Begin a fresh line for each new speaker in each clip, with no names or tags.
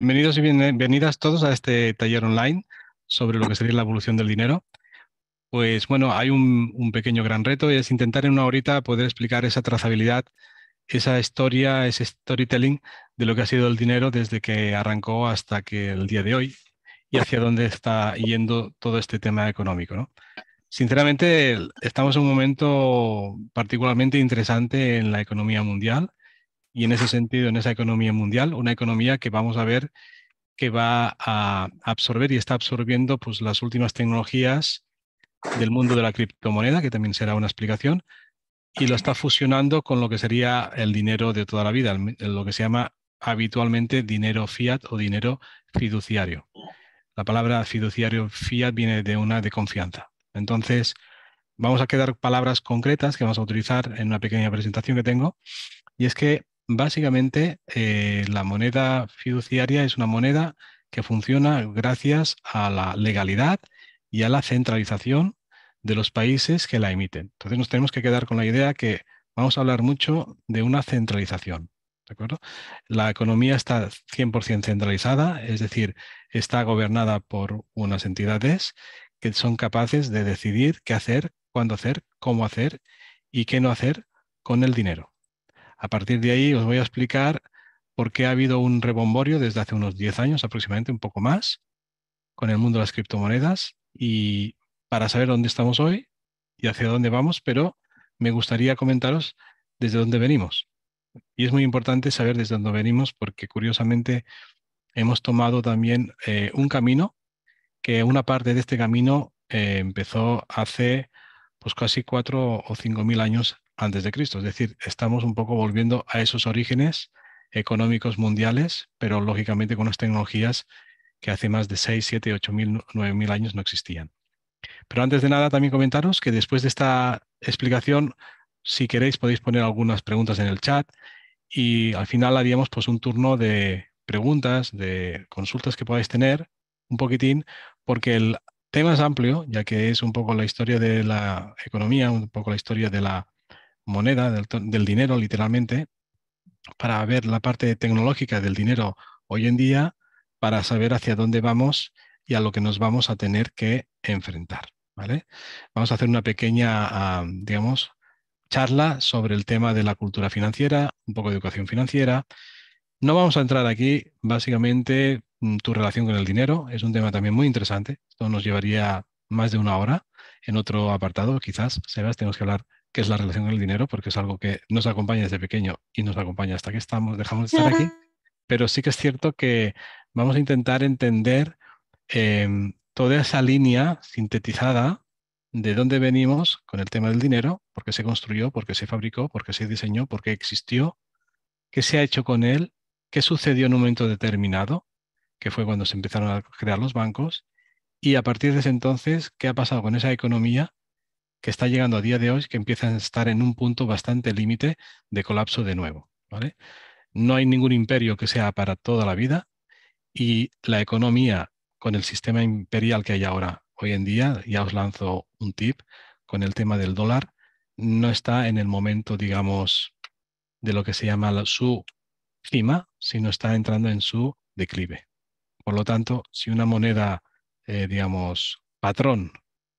Bienvenidos y bienvenidas todos a este taller online sobre lo que sería la evolución del dinero. Pues bueno, hay un pequeño gran reto y es intentar en una horita poder explicar esa trazabilidad, esa historia, ese storytelling de lo que ha sido el dinero desde que arrancó hasta que el día de hoy y hacia dónde está yendo todo este tema económico, ¿no? Sinceramente, estamos en un momento particularmente interesante en la economía mundial y en ese sentido, en esa economía mundial, una economía que vamos a ver que va a absorber y está absorbiendo pues, las últimas tecnologías del mundo de la criptomoneda, que también será una explicación, y lo está fusionando con lo que sería el dinero de toda la vida, lo que se llama habitualmente dinero fiat o dinero fiduciario. La palabra fiduciario fiat viene de una de confianza. Entonces, vamos a quedar palabras concretas que vamos a utilizar en una pequeña presentación que tengo, y es que básicamente la moneda fiduciaria es una moneda que funciona gracias a la legalidad y a la centralización de los países que la emiten. Entonces nos tenemos que quedar con la idea que vamos a hablar mucho de una centralización. ¿De acuerdo? La economía está 100% centralizada, es decir, está gobernada por unas entidades que son capaces de decidir qué hacer, cuándo hacer, cómo hacer y qué no hacer con el dinero. A partir de ahí os voy a explicar por qué ha habido un rebomborio desde hace unos 10 años aproximadamente, un poco más, con el mundo de las criptomonedas y para saber dónde estamos hoy y hacia dónde vamos, pero me gustaría comentaros desde dónde venimos. Y es muy importante saber desde dónde venimos porque curiosamente hemos tomado también un camino que una parte de este camino empezó hace pues casi 4 o 5 mil años antes de Cristo. Es decir, estamos un poco volviendo a esos orígenes económicos mundiales, pero lógicamente con unas tecnologías que hace más de 6, 7, 8 mil, 9 mil años no existían. Pero antes de nada, también comentaros que después de esta explicación, si queréis, podéis poner algunas preguntas en el chat y al final haríamos pues un turno de preguntas, de consultas que podáis tener, un poquitín, porque el tema es amplio, ya que es un poco la historia de la economía, un poco la historia de la moneda, del dinero, literalmente, para ver la parte tecnológica del dinero hoy en día, para saber hacia dónde vamos y a lo que nos vamos a tener que enfrentar, ¿vale? Vamos a hacer una pequeña, digamos, charla sobre el tema de la cultura financiera, un poco de educación financiera. No vamos a entrar aquí, básicamente, tu relación con el dinero. Es un tema también muy interesante. Esto nos llevaría más de una hora en otro apartado, quizás. Sebas, tenemos que hablar qué es la relación con el dinero, porque es algo que nos acompaña desde pequeño y nos acompaña hasta que estamos, dejamos de estar aquí. Pero sí que es cierto que vamos a intentar entender toda esa línea sintetizada de dónde venimos con el tema del dinero, por qué se construyó, por qué se fabricó, por qué se diseñó, por qué existió, qué se ha hecho con él, qué sucedió en un momento determinado, que fue cuando se empezaron a crear los bancos, y a partir de ese entonces, qué ha pasado con esa economía que está llegando a día de hoy, que empieza a estar en un punto bastante límite de colapso de nuevo, ¿vale? No hay ningún imperio que sea para toda la vida y la economía con el sistema imperial que hay ahora, hoy en día, ya os lanzo un tip con el tema del dólar, no está en el momento, digamos, de lo que se llama su cima, sino está entrando en su declive. Por lo tanto, si una moneda, digamos, patrón,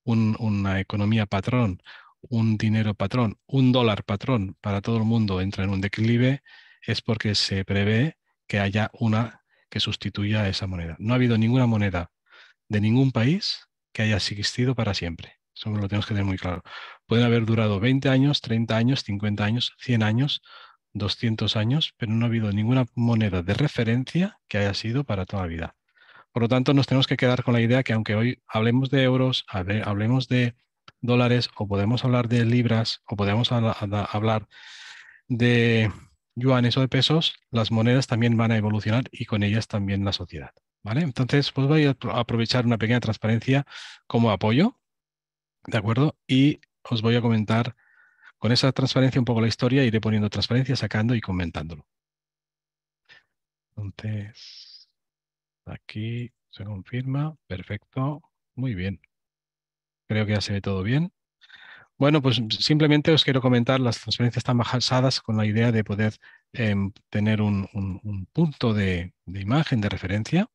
una economía patrón, un dinero patrón, un dólar patrón para todo el mundo entra en un declive, es porque se prevé que haya una que sustituya a esa moneda. No ha habido ninguna moneda de ningún país que haya existido para siempre. Eso lo tenemos que tener muy claro. Pueden haber durado 20 años, 30 años, 50 años, 100 años, 200 años, pero no ha habido ninguna moneda de referencia que haya sido para toda la vida. Por lo tanto, nos tenemos que quedar con la idea que aunque hoy hablemos de euros, hablemos de dólares, o podemos hablar de libras, o podemos hablar de yuanes o de pesos, las monedas también van a evolucionar y con ellas también la sociedad. ¿Vale? Entonces, pues voy a aprovechar una pequeña transparencia como apoyo, ¿de acuerdo? Y os voy a comentar con esa transparencia un poco la historia, iré poniendo transparencia, sacando y comentándolo. Entonces, aquí se confirma. Perfecto. Muy bien. Creo que ya se ve todo bien. Bueno, pues simplemente os quiero comentar, las transferencias están basadas con la idea de poder tener un punto de imagen, de referencia.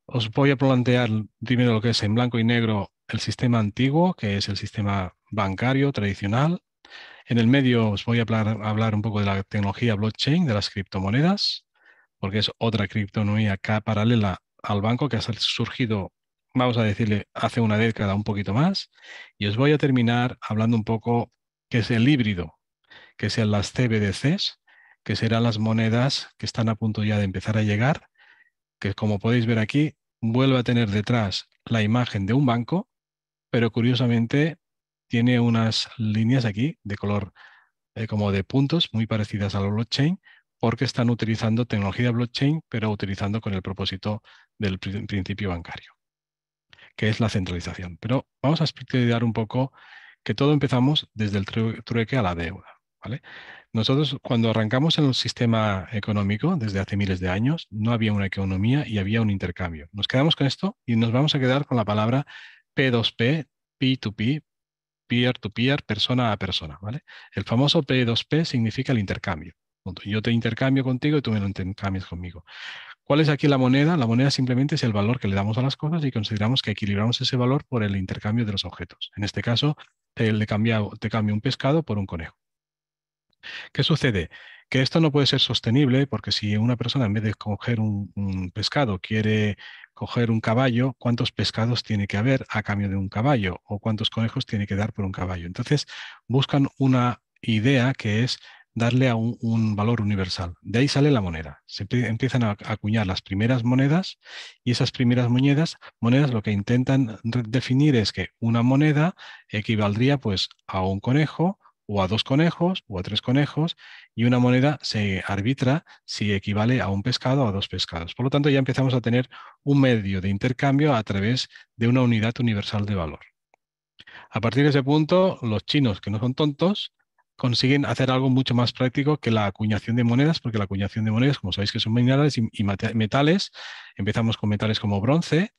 Os voy a plantear primero lo que es en blanco y negro el sistema antiguo, que es el sistema bancario tradicional. En el medio os voy a hablar un poco de la tecnología blockchain, de las criptomonedas, porque es otra criptomoneda acá paralela al banco que ha surgido, vamos a decirle, hace una década, un poquito más. Y os voy a terminar hablando un poco qué es el híbrido, que sean las CBDCs, que serán las monedas que están a punto ya de empezar a llegar, que como podéis ver aquí, vuelve a tener detrás la imagen de un banco, pero curiosamente tiene unas líneas aquí de color como de puntos muy parecidas a la blockchain, porque están utilizando tecnología blockchain, pero utilizando con el propósito del principio bancario, que es la centralización. Pero vamos a explicar un poco que todo empezamos desde el trueque a la deuda, ¿vale? Nosotros cuando arrancamos en el sistema económico desde hace miles de años, no había una economía y había un intercambio. Nos quedamos con esto y nos vamos a quedar con la palabra P2P, P2P, peer-to-peer, persona a persona, ¿vale? El famoso P2P significa el intercambio. Punto. Yo te intercambio contigo y tú me lo intercambias conmigo. ¿Cuál es aquí la moneda? La moneda simplemente es el valor que le damos a las cosas y consideramos que equilibramos ese valor por el intercambio de los objetos. En este caso, te cambio un pescado por un conejo. ¿Qué sucede? Que esto no puede ser sostenible porque si una persona en vez de coger un pescado quiere coger un caballo, ¿cuántos pescados tiene que haber a cambio de un caballo? ¿O cuántos conejos tiene que dar por un caballo? Entonces buscan una idea que es darle a un valor universal. De ahí sale la moneda. Empiezan a acuñar las primeras monedas y esas primeras monedas lo que intentan definir es que una moneda equivaldría pues a un conejo o a dos conejos o a tres conejos, y una moneda se arbitra si equivale a un pescado o a dos pescados. Por lo tanto, ya empezamos a tener un medio de intercambio a través de una unidad universal de valor. A partir de ese punto, los chinos, que no son tontos, consiguen hacer algo mucho más práctico que la acuñación de monedas, porque la acuñación de monedas, como sabéis que son minerales y metales, empezamos con metales como bronce,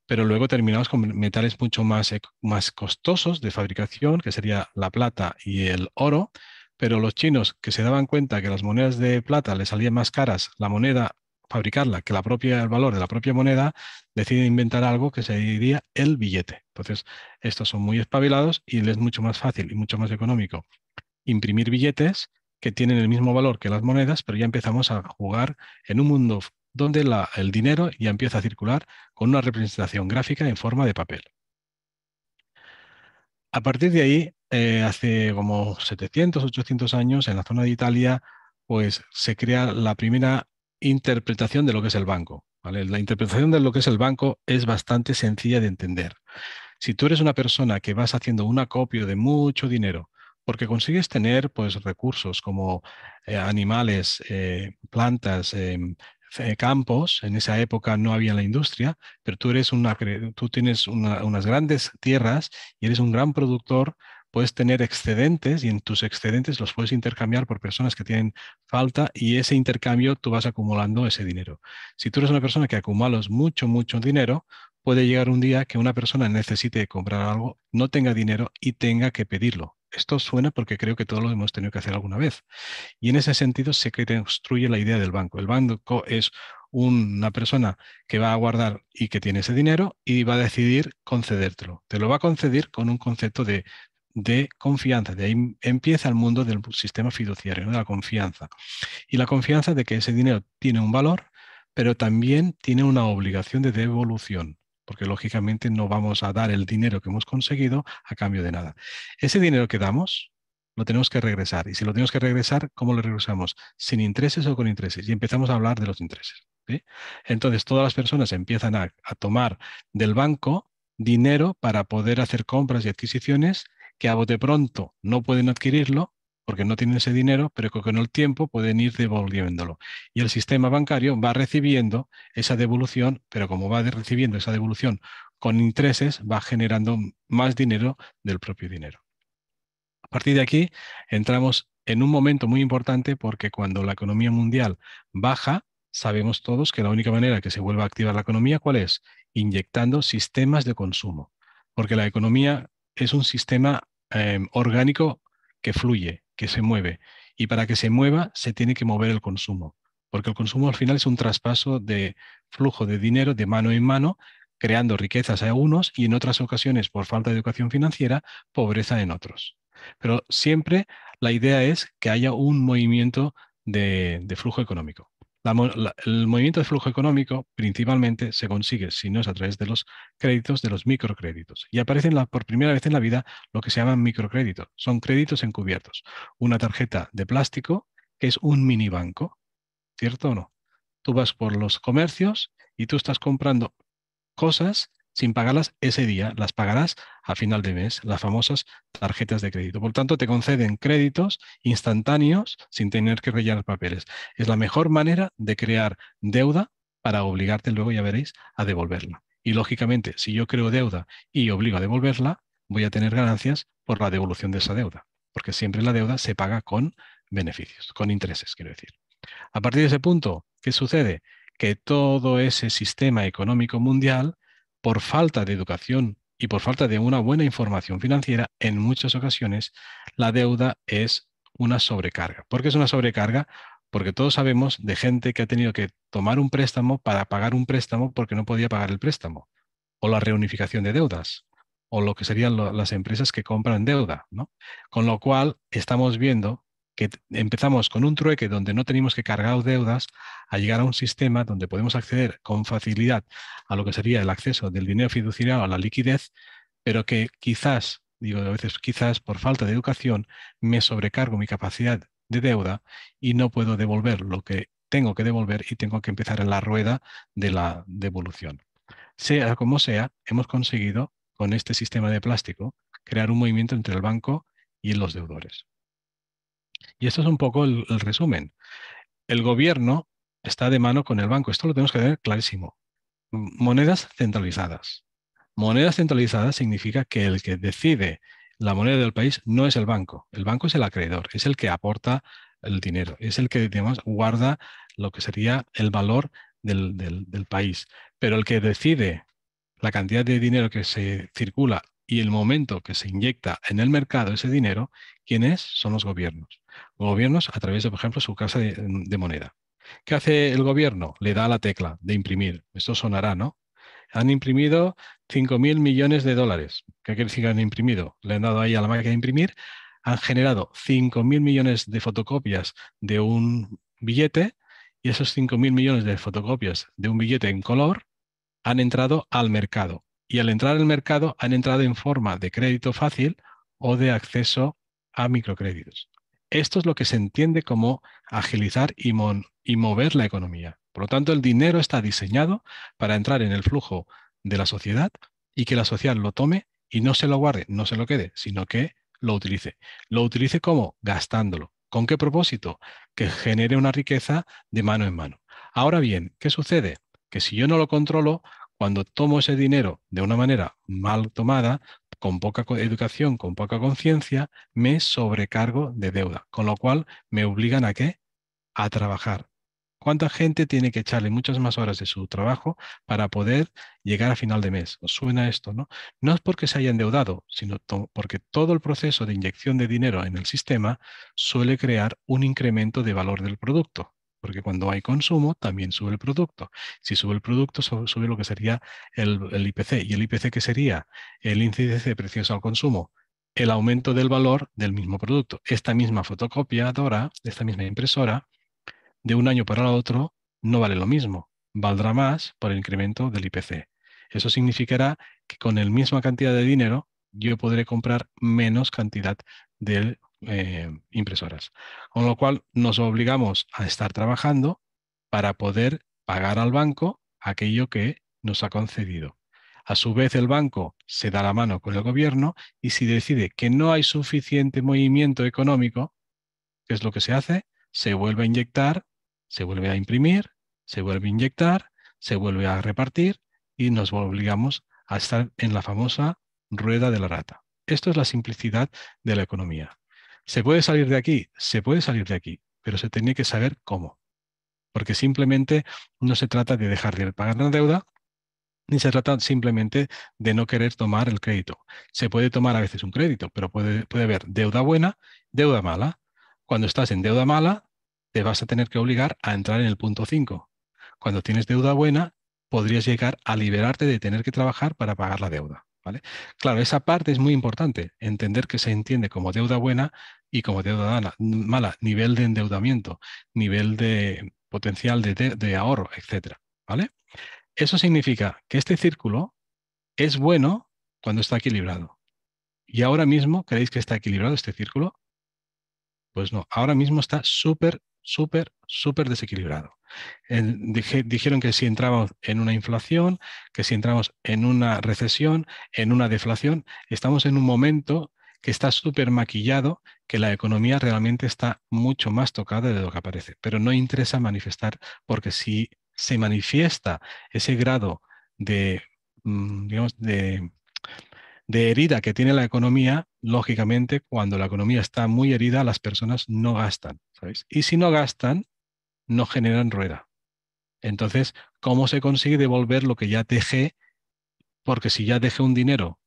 pero luego terminamos con metales mucho más costosos de fabricación, que sería la plata y el oro, pero los chinos que se daban cuenta que las monedas de plata les salían más caras la moneda, fabricarla, que el valor de la propia moneda, deciden inventar algo que se diría el billete. Entonces, estos son muy espabilados y les es mucho más fácil y mucho más económico imprimir billetes que tienen el mismo valor que las monedas, pero ya empezamos a jugar en un mundo donde el dinero ya empieza a circular con una representación gráfica en forma de papel. A partir de ahí, hace como 700, 800 años, en la zona de Italia, pues se crea la primera interpretación de lo que es el banco, ¿vale? La interpretación de lo que es el banco es bastante sencilla de entender. Si tú eres una persona que vas haciendo un acopio de mucho dinero, porque consigues tener pues recursos como animales, plantas, campos, en esa época no había la industria, pero tú tienes unas grandes tierras y eres un gran productor, puedes tener excedentes y en tus excedentes los puedes intercambiar por personas que tienen falta y ese intercambio tú vas acumulando ese dinero. Si tú eres una persona que acumulas mucho, mucho dinero, puede llegar un día que una persona necesite comprar algo, no tenga dinero y tenga que pedirlo. Esto suena porque creo que todos lo hemos tenido que hacer alguna vez. Y en ese sentido se construye la idea del banco. El banco es una persona que va a guardar y que tiene ese dinero y va a decidir concedértelo. Te lo va a conceder con un concepto de confianza. De ahí empieza el mundo del sistema fiduciario, ¿no? De la confianza. Y la confianza de que ese dinero tiene un valor, pero también tiene una obligación de devolución, porque lógicamente no vamos a dar el dinero que hemos conseguido a cambio de nada. Ese dinero que damos lo tenemos que regresar. Y si lo tenemos que regresar, ¿cómo lo regresamos? ¿Sin intereses o con intereses? Y empezamos a hablar de los intereses, ¿sí? Entonces, todas las personas empiezan a tomar del banco dinero para poder hacer compras y adquisiciones que a bote pronto no pueden adquirirlo porque no tienen ese dinero, pero que con el tiempo pueden ir devolviéndolo. Y el sistema bancario va recibiendo esa devolución, pero como va recibiendo esa devolución con intereses, va generando más dinero del propio dinero. A partir de aquí, entramos en un momento muy importante porque cuando la economía mundial baja, sabemos todos que la única manera que se vuelva a activar la economía, ¿cuál es? Inyectando sistemas de consumo, porque la economía es un sistema orgánico que fluye, que se mueve. Y para que se mueva, se tiene que mover el consumo, porque el consumo al final es un traspaso de flujo de dinero de mano en mano, creando riquezas a unos y en otras ocasiones, por falta de educación financiera, pobreza en otros. Pero siempre la idea es que haya un movimiento de flujo económico. El movimiento de flujo económico principalmente se consigue, si no es a través de los créditos, de los microcréditos. Y aparecen por primera vez en la vida lo que se llaman microcréditos. Son créditos encubiertos. Una tarjeta de plástico que es un mini banco, ¿cierto o no? Tú vas por los comercios y tú estás comprando cosas sin pagarlas ese día, las pagarás a final de mes, las famosas tarjetas de crédito. Por tanto, te conceden créditos instantáneos sin tener que rellenar papeles. Es la mejor manera de crear deuda para obligarte luego, ya veréis, a devolverla. Y lógicamente, si yo creo deuda y obligo a devolverla, voy a tener ganancias por la devolución de esa deuda, porque siempre la deuda se paga con beneficios, con intereses, quiero decir. A partir de ese punto, ¿qué sucede? Que todo ese sistema económico mundial, por falta de educación y por falta de una buena información financiera, en muchas ocasiones la deuda es una sobrecarga. ¿Por qué es una sobrecarga? Porque todos sabemos de gente que ha tenido que tomar un préstamo para pagar un préstamo porque no podía pagar el préstamo, o la reunificación de deudas, o lo que serían las empresas que compran deuda, ¿no? Con lo cual estamos viendo que empezamos con un trueque donde no tenemos que cargar deudas a llegar a un sistema donde podemos acceder con facilidad a lo que sería el acceso del dinero fiduciario a la liquidez, pero que quizás, digo a veces quizás por falta de educación, me sobrecargo mi capacidad de deuda y no puedo devolver lo que tengo que devolver y tengo que empezar en la rueda de la devolución. Sea como sea, hemos conseguido con este sistema de plástico crear un movimiento entre el banco y los deudores. Y esto es un poco el resumen. El gobierno está de mano con el banco. Esto lo tenemos que tener clarísimo. Monedas centralizadas. Monedas centralizadas significa que el que decide la moneda del país no es el banco. El banco es el acreedor, es el que aporta el dinero, es el que, digamos, guarda lo que sería el valor del país. Pero el que decide la cantidad de dinero que se circula y el momento que se inyecta en el mercado ese dinero, ¿quién es? Son los gobiernos. Gobiernos a través de, por ejemplo, su casa de moneda. ¿Qué hace el gobierno? Le da la tecla de imprimir. Esto sonará, ¿no? Han imprimido 5.000 millones de dólares. ¿Qué quiere decir que han imprimido? Le han dado ahí a la máquina de imprimir, han generado 5.000 millones de fotocopias de un billete y esos 5.000 millones de fotocopias de un billete en color han entrado al mercado. Y al entrar al mercado han entrado en forma de crédito fácil o de acceso a microcréditos. Esto es lo que se entiende como agilizar y mover la economía. Por lo tanto, el dinero está diseñado para entrar en el flujo de la sociedad y que la sociedad lo tome y no se lo guarde, no se lo quede, sino que lo utilice. Lo utilice como gastándolo. ¿Con qué propósito? Que genere una riqueza de mano en mano. Ahora bien, ¿qué sucede? Que si yo no lo controlo, cuando tomo ese dinero de una manera mal tomada, con poca educación, con poca conciencia, me sobrecargo de deuda, con lo cual me obligan a qué? A trabajar. ¿Cuánta gente tiene que echarle muchas más horas de su trabajo para poder llegar a final de mes? ¿Os suena esto, no? No es porque se haya endeudado, sino porque todo el proceso de inyección de dinero en el sistema suele crear un incremento de valor del producto. Porque cuando hay consumo, también sube el producto. Si sube el producto, sube lo que sería el IPC. ¿Y el IPC qué sería? El índice de precios al consumo. El aumento del valor del mismo producto. Esta misma fotocopiadora, esta misma impresora, de un año para el otro no vale lo mismo, valdrá más por el incremento del IPC. Eso significará que con la misma cantidad de dinero yo podré comprar menos cantidad de impresoras. Con lo cual nos obligamos a estar trabajando para poder pagar al banco aquello que nos ha concedido. A su vez, el banco se da la mano con el gobierno y si decide que no hay suficiente movimiento económico, ¿qué es lo que se hace? Se vuelve a inyectar, se vuelve a imprimir, se vuelve a inyectar, se vuelve a repartir y nos obligamos a estar en la famosa rueda de la rata. Esto es la simplicidad de la economía. ¿Se puede salir de aquí? Se puede salir de aquí, pero se tiene que saber cómo. Porque simplemente no se trata de dejar de pagar la deuda, ni se trata simplemente de no querer tomar el crédito. Se puede tomar a veces un crédito, pero puede haber deuda buena, deuda mala. Cuando estás en deuda mala, te vas a tener que obligar a entrar en el punto 5. Cuando tienes deuda buena, podrías llegar a liberarte de tener que trabajar para pagar la deuda, ¿vale? Claro, esa parte es muy importante, entender que se entiende como deuda buena y como deuda mala, nivel de endeudamiento, nivel de potencial de ahorro, etcétera, ¿vale? Eso significa que este círculo es bueno cuando está equilibrado. ¿Y ahora mismo creéis que está equilibrado este círculo? Pues no, ahora mismo está súper, súper, súper desequilibrado. Dijeron que si entramos en una inflación, que si entramos en una recesión, en una deflación, estamos en un momento que está súper maquillado, que la economía realmente está mucho más tocada de lo que parece. Pero no interesa manifestar, porque si se manifiesta ese grado de, digamos, de herida que tiene la economía, lógicamente, cuando la economía está muy herida, las personas no gastan, ¿sabéis? Y si no gastan, no generan rueda. Entonces, ¿cómo se consigue devolver lo que ya dejé? Porque si ya dejé un dinero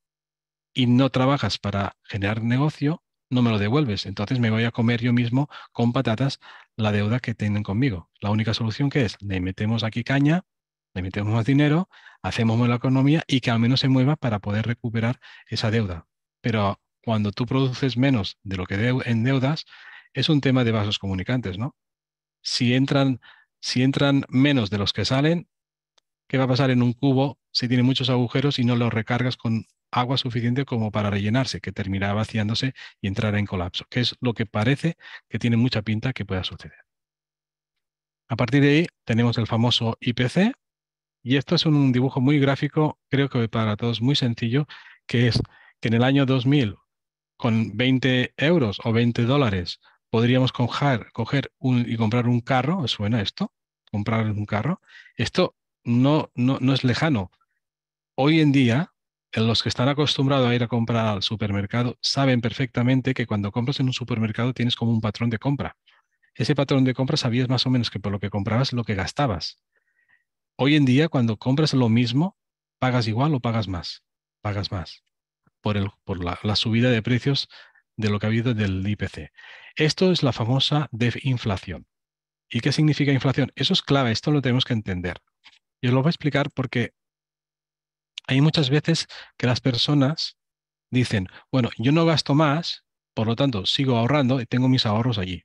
y no trabajas para generar negocio, no me lo devuelves. Entonces me voy a comer yo mismo con patatas la deuda que tienen conmigo. La única solución que es, le metemos aquí caña, le metemos más dinero, hacemos la economía y que al menos se mueva para poder recuperar esa deuda. Pero cuando tú produces menos de lo que endeudas, es un tema de vasos comunicantes, ¿no? Si entran, si entran menos de los que salen, ¿qué va a pasar en un cubo si tiene muchos agujeros y no lo recargas con agua suficiente como para rellenarse, que terminará vaciándose y entrará en colapso? Que es lo que parece que tiene mucha pinta que pueda suceder. A partir de ahí tenemos el famoso IPC, y esto es un dibujo muy gráfico, creo que para todos muy sencillo, que es que en el año 2000, con 20 euros o 20 dólares, podríamos coger y comprar un carro. ¿Os suena esto? Comprar un carro. Esto no es lejano. Hoy en día, los que están acostumbrados a ir a comprar al supermercado saben perfectamente que cuando compras en un supermercado tienes como un patrón de compra. Ese patrón de compra sabías más o menos que por lo que comprabas lo que gastabas. Hoy en día, cuando compras lo mismo, ¿pagas igual o pagas más? Pagas más por la subida de precios de lo que ha habido del IPC. Esto es la famosa inflación. ¿Y qué significa inflación? Eso es clave, esto lo tenemos que entender. Y os lo voy a explicar porque hay muchas veces que las personas dicen, bueno, yo no gasto más, por lo tanto sigo ahorrando y tengo mis ahorros allí.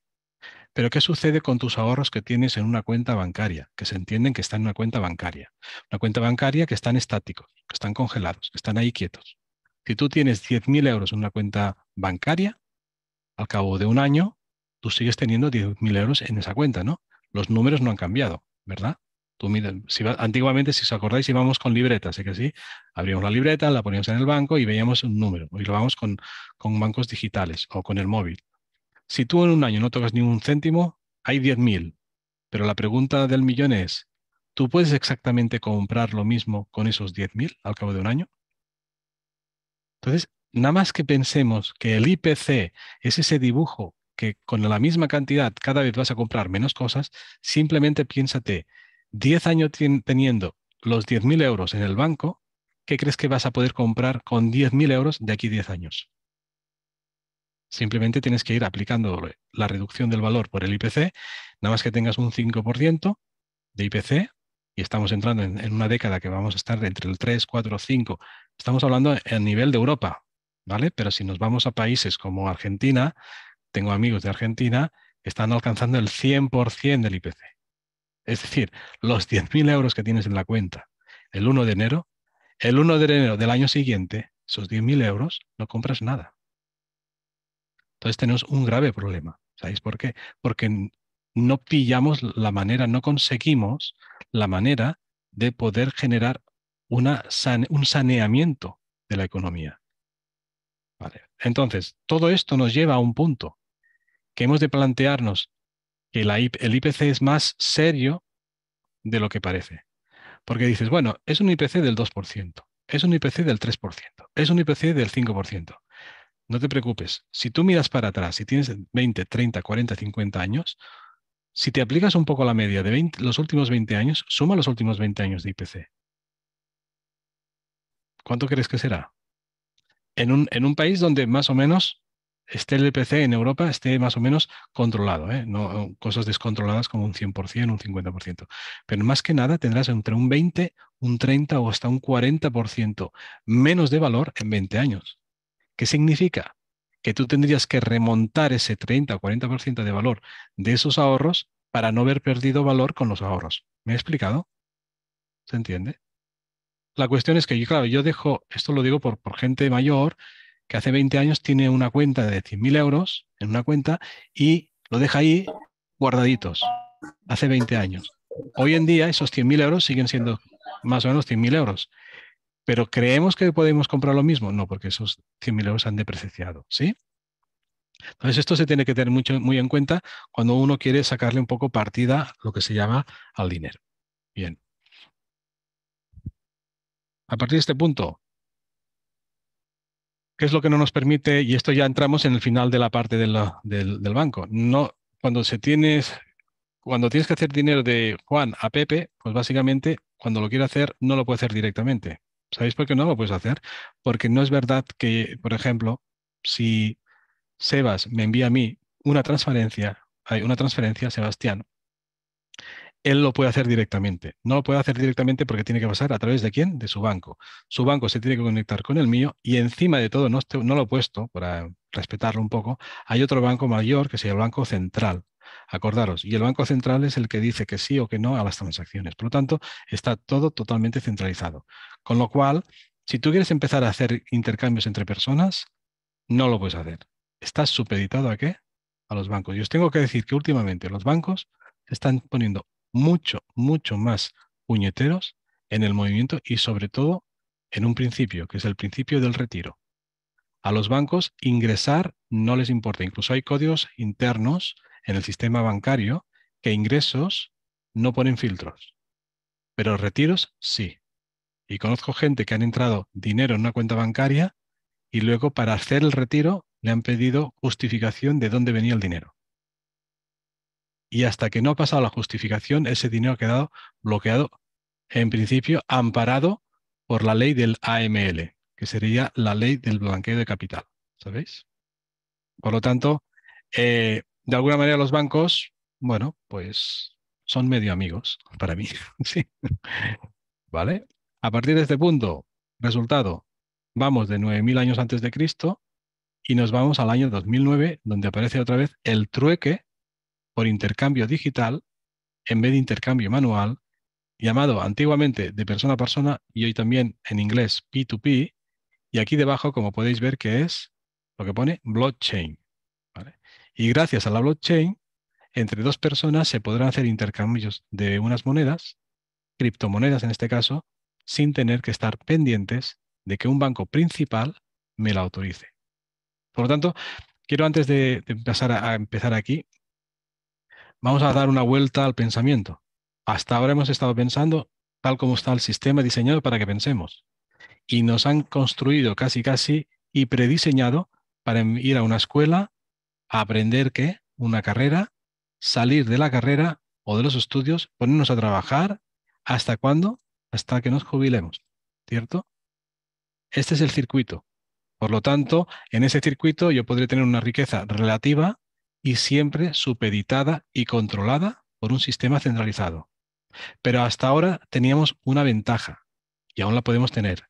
Pero ¿qué sucede con tus ahorros que tienes en una cuenta bancaria? Que se entienden que están en una cuenta bancaria. Una cuenta bancaria que están estáticos, que están congelados, que están ahí quietos. Si tú tienes 10.000 euros en una cuenta bancaria, al cabo de un año, tú sigues teniendo 10.000 euros en esa cuenta, ¿no? Los números no han cambiado, ¿verdad? Tú mira, antiguamente, si os acordáis, íbamos con libretas, ¿sí que sí? Abríamos la libreta, la poníamos en el banco y veíamos un número. Hoy lo vamos con bancos digitales o con el móvil. Si tú en un año no tocas ni un céntimo, hay 10.000. Pero la pregunta del millón es, ¿tú puedes exactamente comprar lo mismo con esos 10.000 al cabo de un año? Entonces, nada más que pensemos que el IPC es ese dibujo que con la misma cantidad cada vez vas a comprar menos cosas, simplemente piénsate, 10 años teniendo los 10.000 euros en el banco, ¿qué crees que vas a poder comprar con 10.000 euros de aquí 10 años? Simplemente tienes que ir aplicando la reducción del valor por el IPC, nada más que tengas un 5% de IPC, y estamos entrando en una década que vamos a estar entre el 3, 4, 5. Estamos hablando a nivel de Europa, ¿vale? Pero si nos vamos a países como Argentina, tengo amigos de Argentina, están alcanzando el 100% del IPC. Es decir, los 10.000 euros que tienes en la cuenta el 1 de enero, el 1 de enero del año siguiente, esos 10.000 euros, no compras nada. Entonces tenemos un grave problema. ¿Sabéis por qué? Porque no pillamos la manera, no conseguimos la manera de poder generar un saneamiento de la economía. ¿Vale? Entonces, todo esto nos lleva a un punto que hemos de plantearnos que el IPC es más serio de lo que parece. Porque dices, bueno, es un IPC del 2%, es un IPC del 3%, es un IPC del 5%. No te preocupes. Si tú miras para atrás, si tienes 20, 30, 40, 50 años, si te aplicas un poco la media de los últimos 20 años, suma los últimos 20 años de IPC. ¿Cuánto crees que será? En un país donde más o menos esté el IPC en Europa esté más o menos controlado, ¿eh? No cosas descontroladas como un 100%, un 50%. Pero más que nada tendrás entre un 20, un 30 o hasta un 40% menos de valor en 20 años. ¿Qué significa? Que tú tendrías que remontar ese 30 o 40% de valor de esos ahorros para no haber perdido valor con los ahorros. ¿Me he explicado? ¿Se entiende? La cuestión es que, claro, yo dejo, esto lo digo por gente mayor, que hace 20 años tiene una cuenta de 100.000 euros en una cuenta y lo deja ahí guardaditos, hace 20 años. Hoy en día esos 100.000 euros siguen siendo más o menos 100.000 euros, pero ¿creemos que podemos comprar lo mismo? No, porque esos 100.000 euros han depreciado, ¿sí? Entonces esto se tiene que tener mucho, muy en cuenta cuando uno quiere sacarle un poco partida, lo que se llama, al dinero. Bien, a partir de este punto, ¿qué es lo que no nos permite? Y esto ya entramos en el final de la parte del banco. No, cuando se tienes, cuando tienes que hacer dinero de Juan a Pepe, pues básicamente cuando lo quiere hacer no lo puede hacer directamente. ¿Sabéis por qué no lo puedes hacer? Porque no es verdad que, por ejemplo, si Sebas me envía a mí hay una transferencia, Sebastián, él lo puede hacer directamente. No lo puede hacer directamente porque tiene que pasar a través de quién? De su banco. Su banco se tiene que conectar con el mío y encima de todo, no lo he puesto para respetarlo un poco, hay otro banco mayor que se llama el Banco Central. Acordaros, y el Banco Central es el que dice que sí o que no a las transacciones. Por lo tanto, está todo totalmente centralizado. Con lo cual, si tú quieres empezar a hacer intercambios entre personas, no lo puedes hacer. Estás supeditado ¿a qué? A los bancos. Y os tengo que decir que últimamente los bancos se están poniendo mucho, mucho más puñeteros en el movimiento y sobre todo en un principio, que es el principio del retiro. A los bancos ingresar no les importa. Incluso hay códigos internos en el sistema bancario que ingresos no ponen filtros, pero retiros sí. Y conozco gente que han entrado dinero en una cuenta bancaria y luego para hacer el retiro le han pedido justificación de dónde venía el dinero. Y hasta que no ha pasado la justificación, ese dinero ha quedado bloqueado, en principio amparado por la ley del AML, que sería la ley del blanqueo de capital. ¿Sabéis? Por lo tanto, de alguna manera los bancos, bueno, pues son medio amigos para mí. Sí, ¿vale? A partir de este punto, resultado, vamos de 9.000 años antes de Cristo y nos vamos al año 2009, donde aparece otra vez el trueque por intercambio digital en vez de intercambio manual, llamado antiguamente de persona a persona y hoy también en inglés P2P. Y aquí debajo, como podéis ver, que es lo que pone blockchain. ¿Vale? Y gracias a la blockchain, entre dos personas se podrán hacer intercambios de unas monedas, criptomonedas en este caso, sin tener que estar pendientes de que un banco principal me la autorice. Por lo tanto, quiero antes de pasar a empezar aquí, vamos a dar una vuelta al pensamiento. Hasta ahora hemos estado pensando tal como está el sistema diseñado para que pensemos. Y nos han construido casi casi y prediseñado para ir a una escuela a aprender qué, una carrera, salir de la carrera o de los estudios, ponernos a trabajar. ¿Hasta cuándo? Hasta que nos jubilemos. ¿Cierto? Este es el circuito. Por lo tanto, en ese circuito yo podré tener una riqueza relativa y siempre supeditada y controlada por un sistema centralizado. Pero hasta ahora teníamos una ventaja, y aún la podemos tener,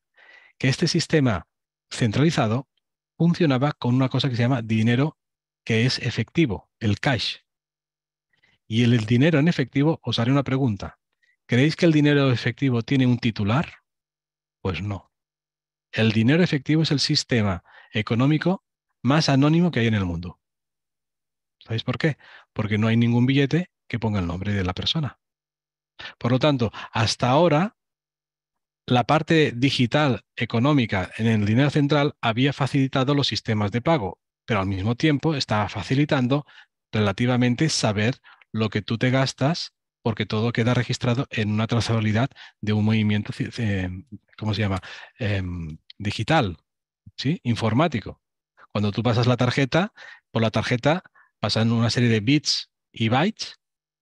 que este sistema centralizado funcionaba con una cosa que se llama dinero que es efectivo, el cash. Y el dinero en efectivo, os haré una pregunta. ¿Creéis que el dinero efectivo tiene un titular? Pues no. El dinero efectivo es el sistema económico más anónimo que hay en el mundo. ¿Sabéis por qué? Porque no hay ningún billete que ponga el nombre de la persona. Por lo tanto, hasta ahora, la parte digital económica en el dinero central había facilitado los sistemas de pago, pero al mismo tiempo estaba facilitando relativamente saber lo que tú te gastas, porque todo queda registrado en una trazabilidad de un movimiento, ¿cómo se llama? Digital, ¿sí? Informático. Cuando tú pasas la tarjeta, por la tarjeta pasan una serie de bits y bytes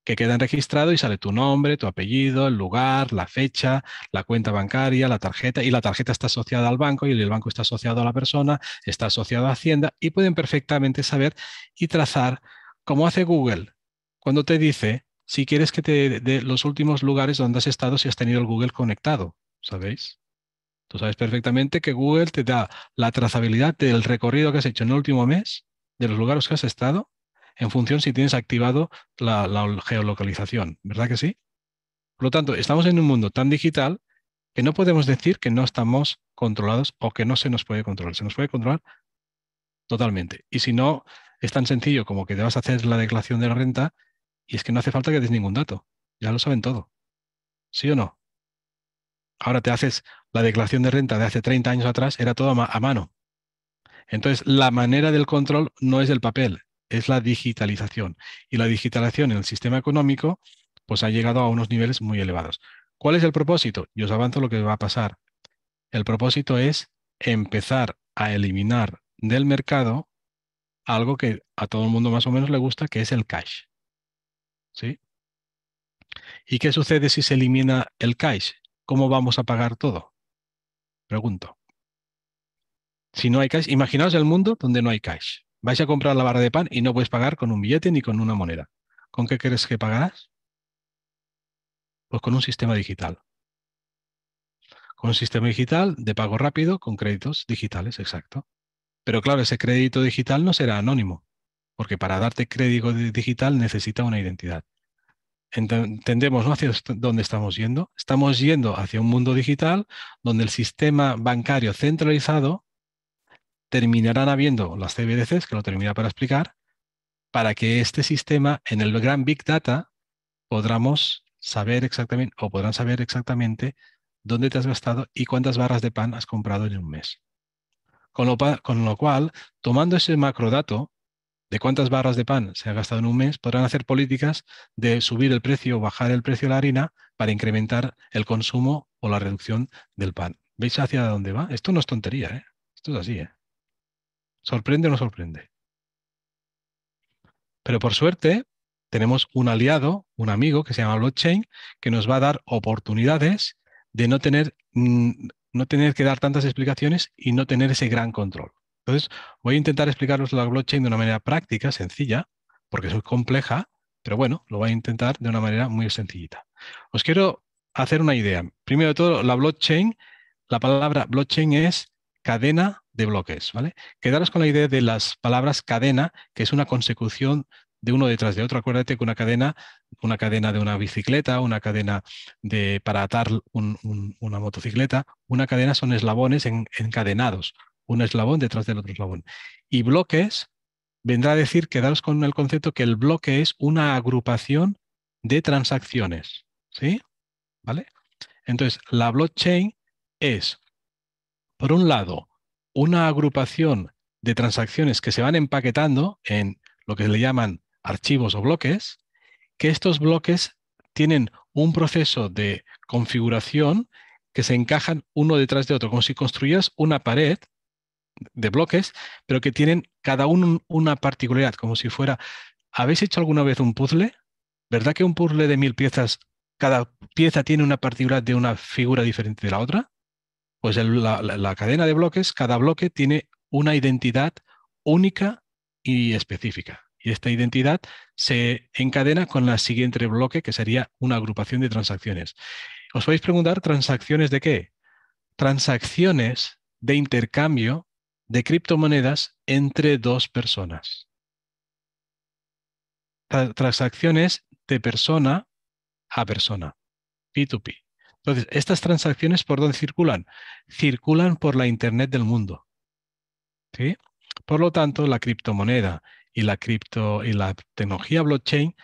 que quedan registrados y sale tu nombre, tu apellido, el lugar, la fecha, la cuenta bancaria, la tarjeta, y la tarjeta está asociada al banco y el banco está asociado a la persona, está asociado a Hacienda y pueden perfectamente saber y trazar, como hace Google, cuando te dice si quieres que te dé los últimos lugares donde has estado si has tenido el Google conectado, ¿sabéis? Tú sabes perfectamente que Google te da la trazabilidad del recorrido que has hecho en el último mes, de los lugares que has estado, en función si tienes activado la geolocalización, ¿verdad que sí? Por lo tanto, estamos en un mundo tan digital que no podemos decir que no estamos controlados o que no se nos puede controlar. Se nos puede controlar totalmente. Y si no, es tan sencillo como que te vas a hacer la declaración de la renta y es que no hace falta que des ningún dato. Ya lo saben todo. ¿Sí o no? Ahora te haces la declaración de renta de hace 30 años atrás, era todo a mano. Entonces, la manera del control no es el papel, es la digitalización. Y la digitalización en el sistema económico, pues ha llegado a unos niveles muy elevados. ¿Cuál es el propósito? Y os avanzo lo que va a pasar. El propósito es empezar a eliminar del mercado algo que a todo el mundo más o menos le gusta, que es el cash. ¿Sí? ¿Y qué sucede si se elimina el cash? ¿Cómo vamos a pagar todo? Pregunto. Si no hay cash, imaginaos el mundo donde no hay cash. Vais a comprar la barra de pan y no puedes pagar con un billete ni con una moneda. ¿Con qué crees que pagarás? Pues con un sistema digital. Con un sistema digital de pago rápido con créditos digitales, exacto. Pero claro, ese crédito digital no será anónimo, porque para darte crédito digital necesita una identidad. Entendemos, ¿no? Hacia dónde estamos yendo. Estamos yendo hacia un mundo digital donde el sistema bancario centralizado terminarán habiendo las CBDCs, que lo termina para explicar, para que este sistema, en el gran Big Data, podamos saber exactamente, o podrán saber exactamente dónde te has gastado y cuántas barras de pan has comprado en un mes. Con lo cual, tomando ese macrodato de cuántas barras de pan se ha gastado en un mes, podrán hacer políticas de subir el precio o bajar el precio de la harina para incrementar el consumo o la reducción del pan. ¿Veis hacia dónde va? Esto no es tontería, ¿eh? Esto es así, ¿eh? ¿Sorprende o no sorprende? Pero por suerte, tenemos un aliado, un amigo que se llama blockchain, que nos va a dar oportunidades de no tener que dar tantas explicaciones y no tener ese gran control. Entonces, voy a intentar explicaros la blockchain de una manera práctica, sencilla, porque es compleja, pero bueno, lo voy a intentar de una manera muy sencillita. Os quiero hacer una idea. Primero de todo, la blockchain, la palabra blockchain es cadena de bloques, ¿vale? Quedaros con la idea de las palabras cadena, que es una consecución de uno detrás de otro. Acuérdate que una cadena de una bicicleta, una cadena para atar una motocicleta, una cadena son eslabones encadenados, un eslabón detrás del otro eslabón. Y bloques vendrá a decir, quedaros con el concepto que el bloque es una agrupación de transacciones, ¿sí? ¿Vale? Entonces, la blockchain es, por un lado, una agrupación de transacciones que se van empaquetando en lo que le llaman archivos o bloques, que estos bloques tienen un proceso de configuración que se encajan uno detrás de otro, como si construyeras una pared de bloques, pero que tienen cada uno una particularidad, como si fuera, ¿habéis hecho alguna vez un puzzle? ¿Verdad que un puzzle de 1000 piezas, cada pieza tiene una particularidad de una figura diferente de la otra? Pues la cadena de bloques, cada bloque tiene una identidad única y específica. Y esta identidad se encadena con la siguiente bloque, que sería una agrupación de transacciones. Os podéis preguntar, ¿transacciones de qué? Transacciones de intercambio de criptomonedas entre dos personas. Transacciones de persona a persona, P2P. Entonces, estas transacciones, ¿por dónde circulan? Circulan por la Internet del mundo. ¿Sí? Por lo tanto, la criptomoneda y la tecnología blockchain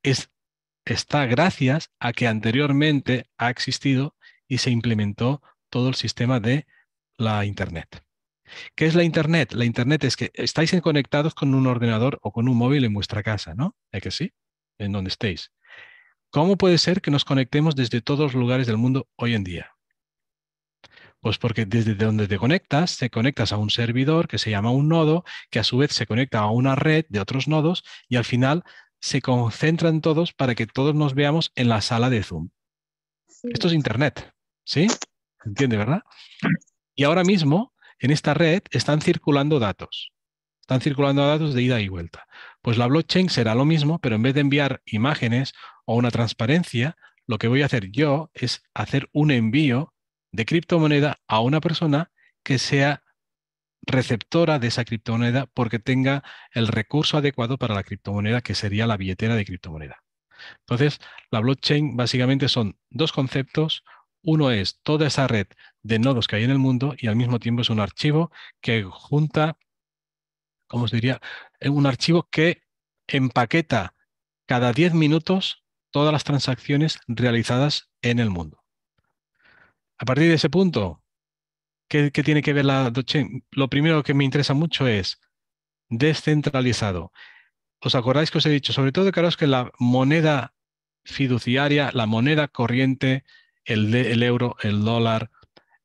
es, está gracias a que anteriormente ha existido y se implementó todo el sistema de la Internet. ¿Qué es la Internet? La Internet es que estáis conectados con un ordenador o con un móvil en vuestra casa, ¿no? ¿Es que sí? En donde estéis. ¿Cómo puede ser que nos conectemos desde todos los lugares del mundo hoy en día? Pues porque desde donde te conectas a un servidor que se llama un nodo, que a su vez se conecta a una red de otros nodos y al final se concentran todos para que todos nos veamos en la sala de Zoom. Esto es Internet, ¿sí? ¿Se entiende, verdad? Y ahora mismo, en esta red, están circulando datos. Están circulando datos de ida y vuelta. Pues la blockchain será lo mismo, pero en vez de enviar imágenes o una transparencia, lo que voy a hacer yo es hacer un envío de criptomoneda a una persona que sea receptora de esa criptomoneda porque tenga el recurso adecuado para la criptomoneda, que sería la billetera de criptomoneda. Entonces, la blockchain básicamente son dos conceptos. Uno es toda esa red de nodos que hay en el mundo y al mismo tiempo es un archivo que junta, ¿cómo se diría? Un archivo que empaqueta cada 10 minutos todas las transacciones realizadas en el mundo. A partir de ese punto, ¿qué tiene que ver la blockchain? Lo primero que me interesa mucho es descentralizado. ¿Os acordáis que os he dicho? Sobre todo, claro, es que la moneda fiduciaria, la moneda corriente, el euro, el dólar,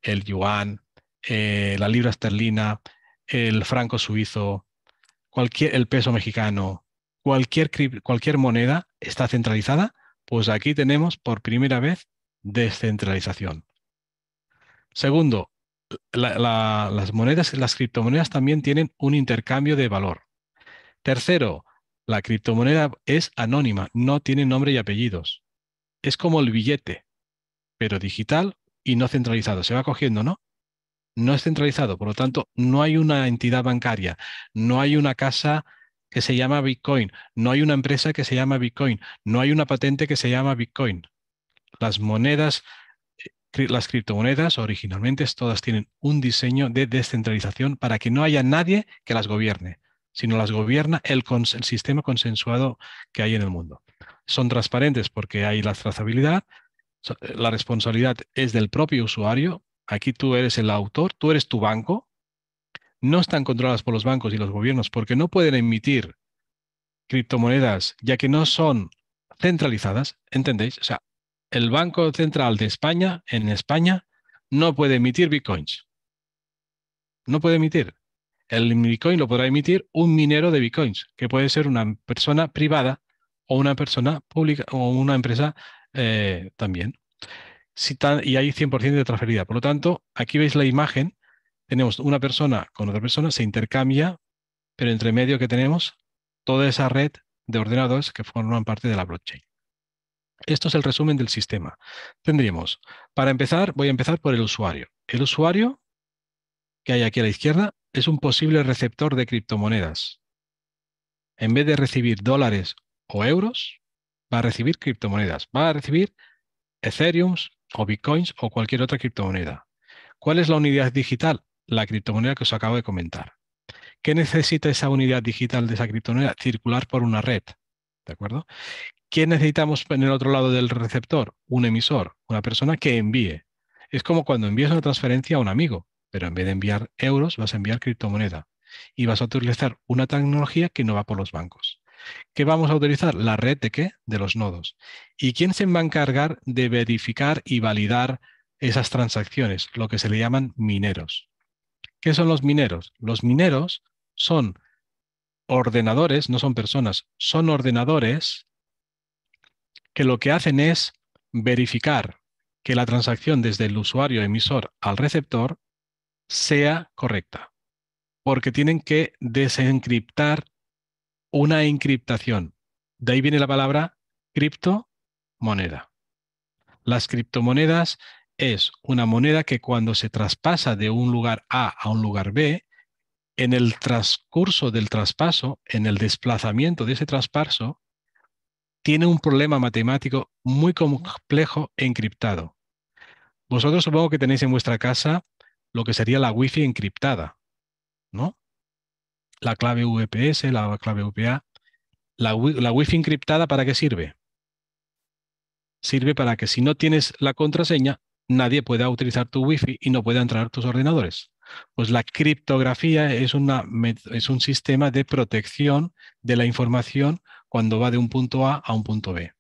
el yuan, la libra esterlina, el franco suizo, el peso mexicano, cualquier moneda está centralizada, pues aquí tenemos por primera vez descentralización. Segundo, las monedas, las criptomonedas también tienen un intercambio de valor. Tercero, la criptomoneda es anónima, no tiene nombre y apellidos. Es como el billete, pero digital y no centralizado. Se va cogiendo, ¿no? No es centralizado, por lo tanto, no hay una entidad bancaria, no hay una casa que se llama Bitcoin, no hay una empresa que se llama Bitcoin, no hay una patente que se llama Bitcoin. Las monedas, las criptomonedas originalmente todas tienen un diseño de descentralización para que no haya nadie que las gobierne, sino las gobierna el sistema consensuado que hay en el mundo. Son transparentes porque hay la trazabilidad, la responsabilidad es del propio usuario. Aquí tú eres el autor, tú eres tu banco. No están controladas por los bancos y los gobiernos porque no pueden emitir criptomonedas ya que no son centralizadas, ¿entendéis? O sea, el Banco Central de España, en España, no puede emitir bitcoins. No puede emitir. El bitcoin lo podrá emitir un minero de bitcoins, que puede ser una persona privada o una persona pública o una empresa también. Y hay 100% de transferida. Por lo tanto, aquí veis la imagen. Tenemos una persona con otra persona, se intercambia, pero entre medio que tenemos toda esa red de ordenadores que forman parte de la blockchain. Esto es el resumen del sistema. Tendríamos, para empezar, voy a empezar por el usuario. El usuario que hay aquí a la izquierda es un posible receptor de criptomonedas. En vez de recibir dólares o euros, va a recibir criptomonedas. Va a recibir Ethereum o Bitcoins o cualquier otra criptomoneda. ¿Cuál es la unidad digital? La criptomoneda que os acabo de comentar. ¿Qué necesita esa unidad digital de esa criptomoneda? Circular por una red. ¿De acuerdo? ¿Qué necesitamos en el otro lado del receptor? Un emisor, una persona que envíe. Es como cuando envías una transferencia a un amigo, pero en vez de enviar euros vas a enviar criptomoneda y vas a utilizar una tecnología que no va por los bancos. ¿Qué vamos a utilizar? La red de qué? De los nodos. ¿Y quién se va a encargar de verificar y validar esas transacciones? Lo que se le llaman mineros. ¿Qué son los mineros? Los mineros son ordenadores, no son personas, son ordenadores que lo que hacen es verificar que la transacción desde el usuario emisor al receptor sea correcta, porque tienen que desencriptar una encriptación. De ahí viene la palabra criptomoneda. Las criptomonedas es una moneda que cuando se traspasa de un lugar A a un lugar B, en el transcurso del traspaso, en el desplazamiento de ese traspaso, tiene un problema matemático muy complejo encriptado. Vosotros supongo que tenéis en vuestra casa lo que sería la Wi-Fi encriptada, ¿no? La clave VPS, la clave VPA. La Wi-Fi encriptada, ¿para qué sirve? Sirve para que si no tienes la contraseña, nadie pueda utilizar tu Wi-Fi y no pueda entrar a tus ordenadores. Pues la criptografía es un sistema de protección de la información cuando va de un punto A a un punto B.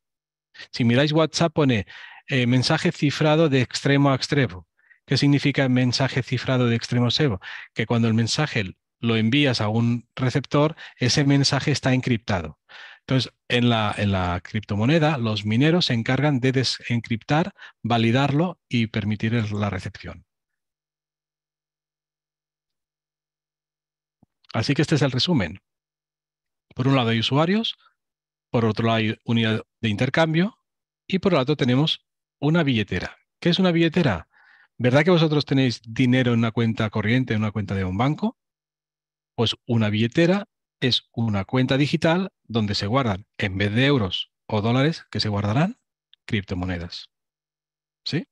Si miráis WhatsApp pone mensaje cifrado de extremo a extremo. ¿Qué significa mensaje cifrado de extremo a extremo? Que cuando el mensaje lo envías a un receptor, ese mensaje está encriptado. Entonces, en la criptomoneda, los mineros se encargan de desencriptar, validarlo y permitir la recepción. Así que este es el resumen. Por un lado hay usuarios, por otro lado hay unidad de intercambio y por otro lado tenemos una billetera. ¿Qué es una billetera? ¿Verdad que vosotros tenéis dinero en una cuenta corriente, en una cuenta de un banco? Pues una billetera es una cuenta digital donde se guardan, en vez de euros o dólares, que se guardarán criptomonedas. ¿Sí?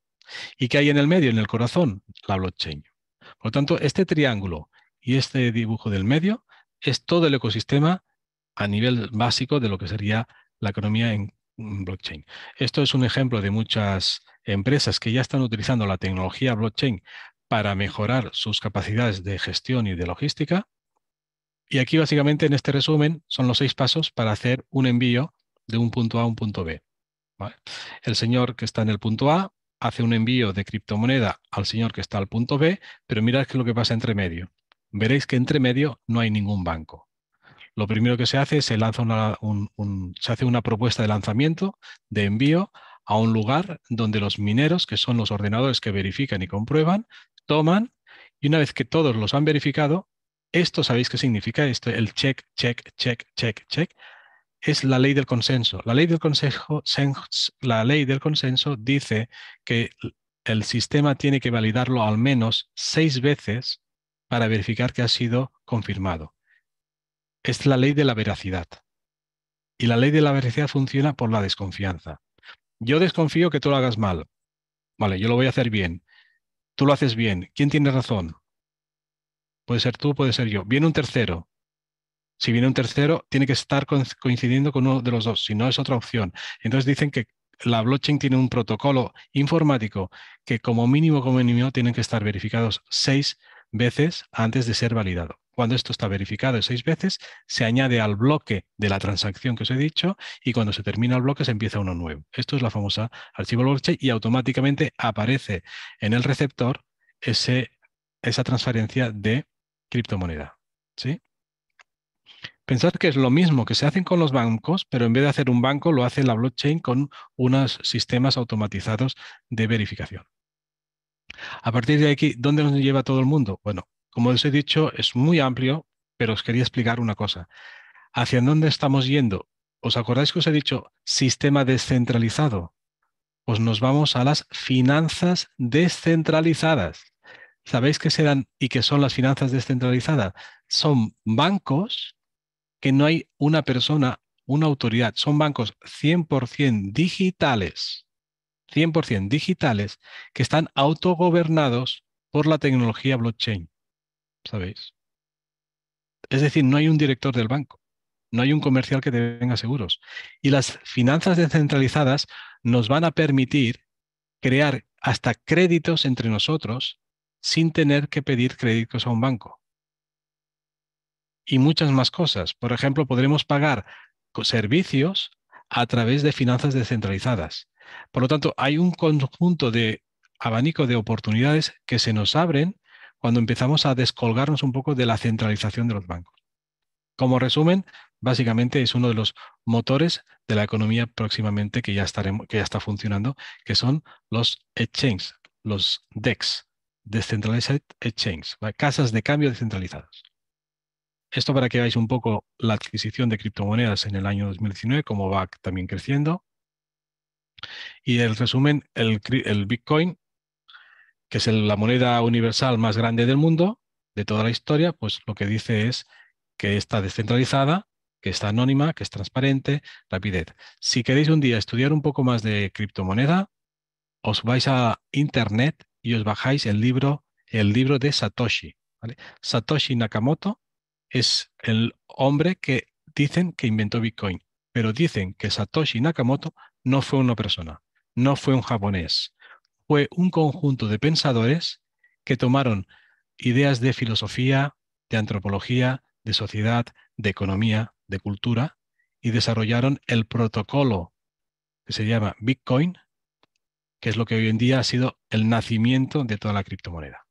¿Y qué hay en el medio, en el corazón? La blockchain. Por lo tanto, este triángulo y este dibujo del medio es todo el ecosistema a nivel básico de lo que sería la economía en blockchain. Esto es un ejemplo de muchas empresas que ya están utilizando la tecnología blockchain para mejorar sus capacidades de gestión y de logística. Y aquí básicamente en este resumen son los 6 pasos para hacer un envío de un punto A a un punto B. ¿Vale? El señor que está en el punto A hace un envío de criptomoneda al señor que está al punto B, pero mirad qué es lo que pasa entre medio. Veréis que entre medio no hay ningún banco. Lo primero que se hace es se lanza se hace una propuesta de lanzamiento, de envío a un lugar donde los mineros, que son los ordenadores que verifican y comprueban, toman y una vez que todos los han verificado, esto sabéis qué significa, esto, el check, check, check, check, check, es la ley del consenso. La ley del consenso dice que el sistema tiene que validarlo al menos 6 veces para verificar que ha sido confirmado. Es la ley de la veracidad. Y la ley de la veracidad funciona por la desconfianza. Yo desconfío que tú lo hagas mal. Vale, yo lo voy a hacer bien. Tú lo haces bien. ¿Quién tiene razón? Puede ser tú, puede ser yo. Viene un tercero. Si viene un tercero, tiene que estar coincidiendo con uno de los dos, si no es otra opción. Entonces dicen que la blockchain tiene un protocolo informático que como mínimo tienen que estar verificados 6 veces antes de ser validado. Cuando esto está verificado 6 veces, se añade al bloque de la transacción que os he dicho y cuando se termina el bloque se empieza uno nuevo. Esto es la famosa archivo blockchain y automáticamente aparece en el receptor esa transferencia de criptomoneda. ¿Sí? Pensad que es lo mismo que se hacen con los bancos, pero en vez de hacer un banco, lo hace la blockchain con unos sistemas automatizados de verificación. A partir de aquí, ¿dónde nos lleva todo el mundo? Bueno, como os he dicho, es muy amplio, pero os quería explicar una cosa. ¿Hacia dónde estamos yendo? ¿Os acordáis que os he dicho sistema descentralizado? Pues nos vamos a las finanzas descentralizadas. ¿Sabéis qué serán y qué son las finanzas descentralizadas? Son bancos que no hay una persona, una autoridad. Son bancos 100% digitales, 100% digitales, que están autogobernados por la tecnología blockchain, ¿sabéis? Es decir, no hay un director del banco, no hay un comercial que te venga seguros. Y las finanzas descentralizadas nos van a permitir crear hasta créditos entre nosotros sin tener que pedir créditos a un banco. Y muchas más cosas. Por ejemplo, podremos pagar servicios a través de finanzas descentralizadas. Por lo tanto, hay un conjunto de abanico de oportunidades que se nos abren cuando empezamos a descolgarnos un poco de la centralización de los bancos. Como resumen, básicamente es uno de los motores de la economía próximamente que ya está funcionando, que son los exchanges, los DEX, Decentralized Exchange, ¿vale? Casas de cambio descentralizadas. Esto para que veáis un poco la adquisición de criptomonedas en el año 2019, cómo va también creciendo. Y el resumen, el Bitcoin, que es la moneda universal más grande del mundo, de toda la historia, pues lo que dice es que está descentralizada, que está anónima, que es transparente, rapidez. Si queréis un día estudiar un poco más de criptomoneda, os vais a internet y os bajáis el libro de Satoshi, ¿vale? Satoshi Nakamoto es el hombre que dicen que inventó Bitcoin, pero dicen que Satoshi Nakamoto no fue una persona, no fue un japonés, fue un conjunto de pensadores que tomaron ideas de filosofía, de antropología, de sociedad, de economía, de cultura y desarrollaron el protocolo que se llama Bitcoin, que es lo que hoy en día ha sido el nacimiento de toda la criptomoneda.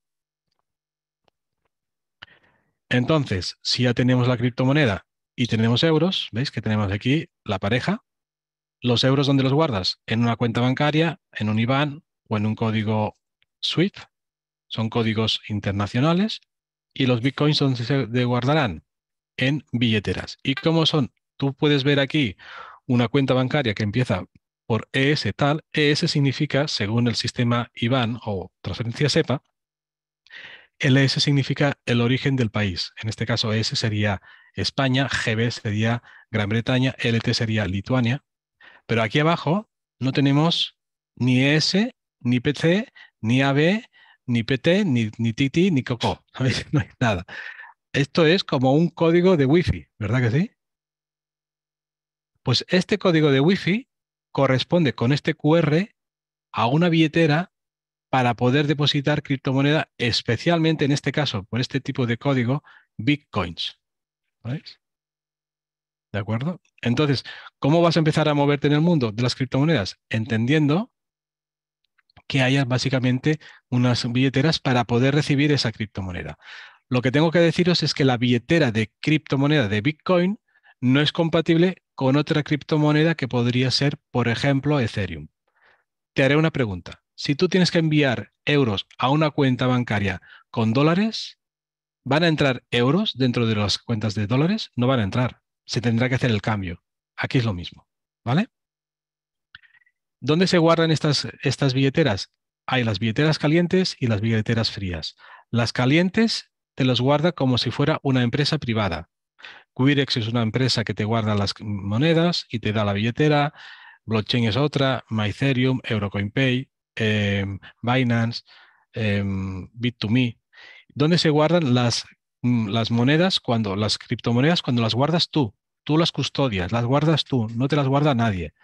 Entonces, si ya tenemos la criptomoneda y tenemos euros, ¿veis que tenemos aquí la pareja? Los euros, ¿dónde los guardas? En una cuenta bancaria, en un IBAN o en un código SWIFT, son códigos internacionales, y los bitcoins, ¿dónde se guardarán? En billeteras. ¿Y cómo son? Tú puedes ver aquí una cuenta bancaria que empieza por ES tal. ES significa, según el sistema IBAN o transferencia SEPA, LS significa el origen del país. En este caso, S sería España, GB sería Gran Bretaña, LT sería Lituania. Pero aquí abajo no tenemos ni ES, ni PC, ni AB, ni PT, ni TT, ni COCO. ¿Sabéis? No hay nada. Esto es como un código de Wi-Fi, ¿verdad que sí? Pues este código de Wi-Fi corresponde con este QR a una billetera para poder depositar criptomoneda, especialmente en este caso, por este tipo de código, Bitcoins. ¿Veis? ¿De acuerdo? Entonces, ¿cómo vas a empezar a moverte en el mundo de las criptomonedas? Entendiendo que haya básicamente unas billeteras para poder recibir esa criptomoneda. Lo que tengo que deciros es que la billetera de criptomoneda de Bitcoin no es compatible con otra criptomoneda que podría ser, por ejemplo, Ethereum. Te haré una pregunta. Si tú tienes que enviar euros a una cuenta bancaria con dólares, ¿van a entrar euros dentro de las cuentas de dólares? No van a entrar. Se tendrá que hacer el cambio. Aquí es lo mismo. ¿Vale? ¿Dónde se guardan estas billeteras? Hay las billeteras calientes y las billeteras frías. Las calientes te las guarda como si fuera una empresa privada. Quirex es una empresa que te guarda las monedas y te da la billetera. Blockchain es otra, MyEthereum, Eurocoinpay, Binance, Bit2Me. ¿Dónde se guardan las monedas las criptomonedas cuando las guardas tú? Tú las custodias, las guardas tú, no te las guarda nadie.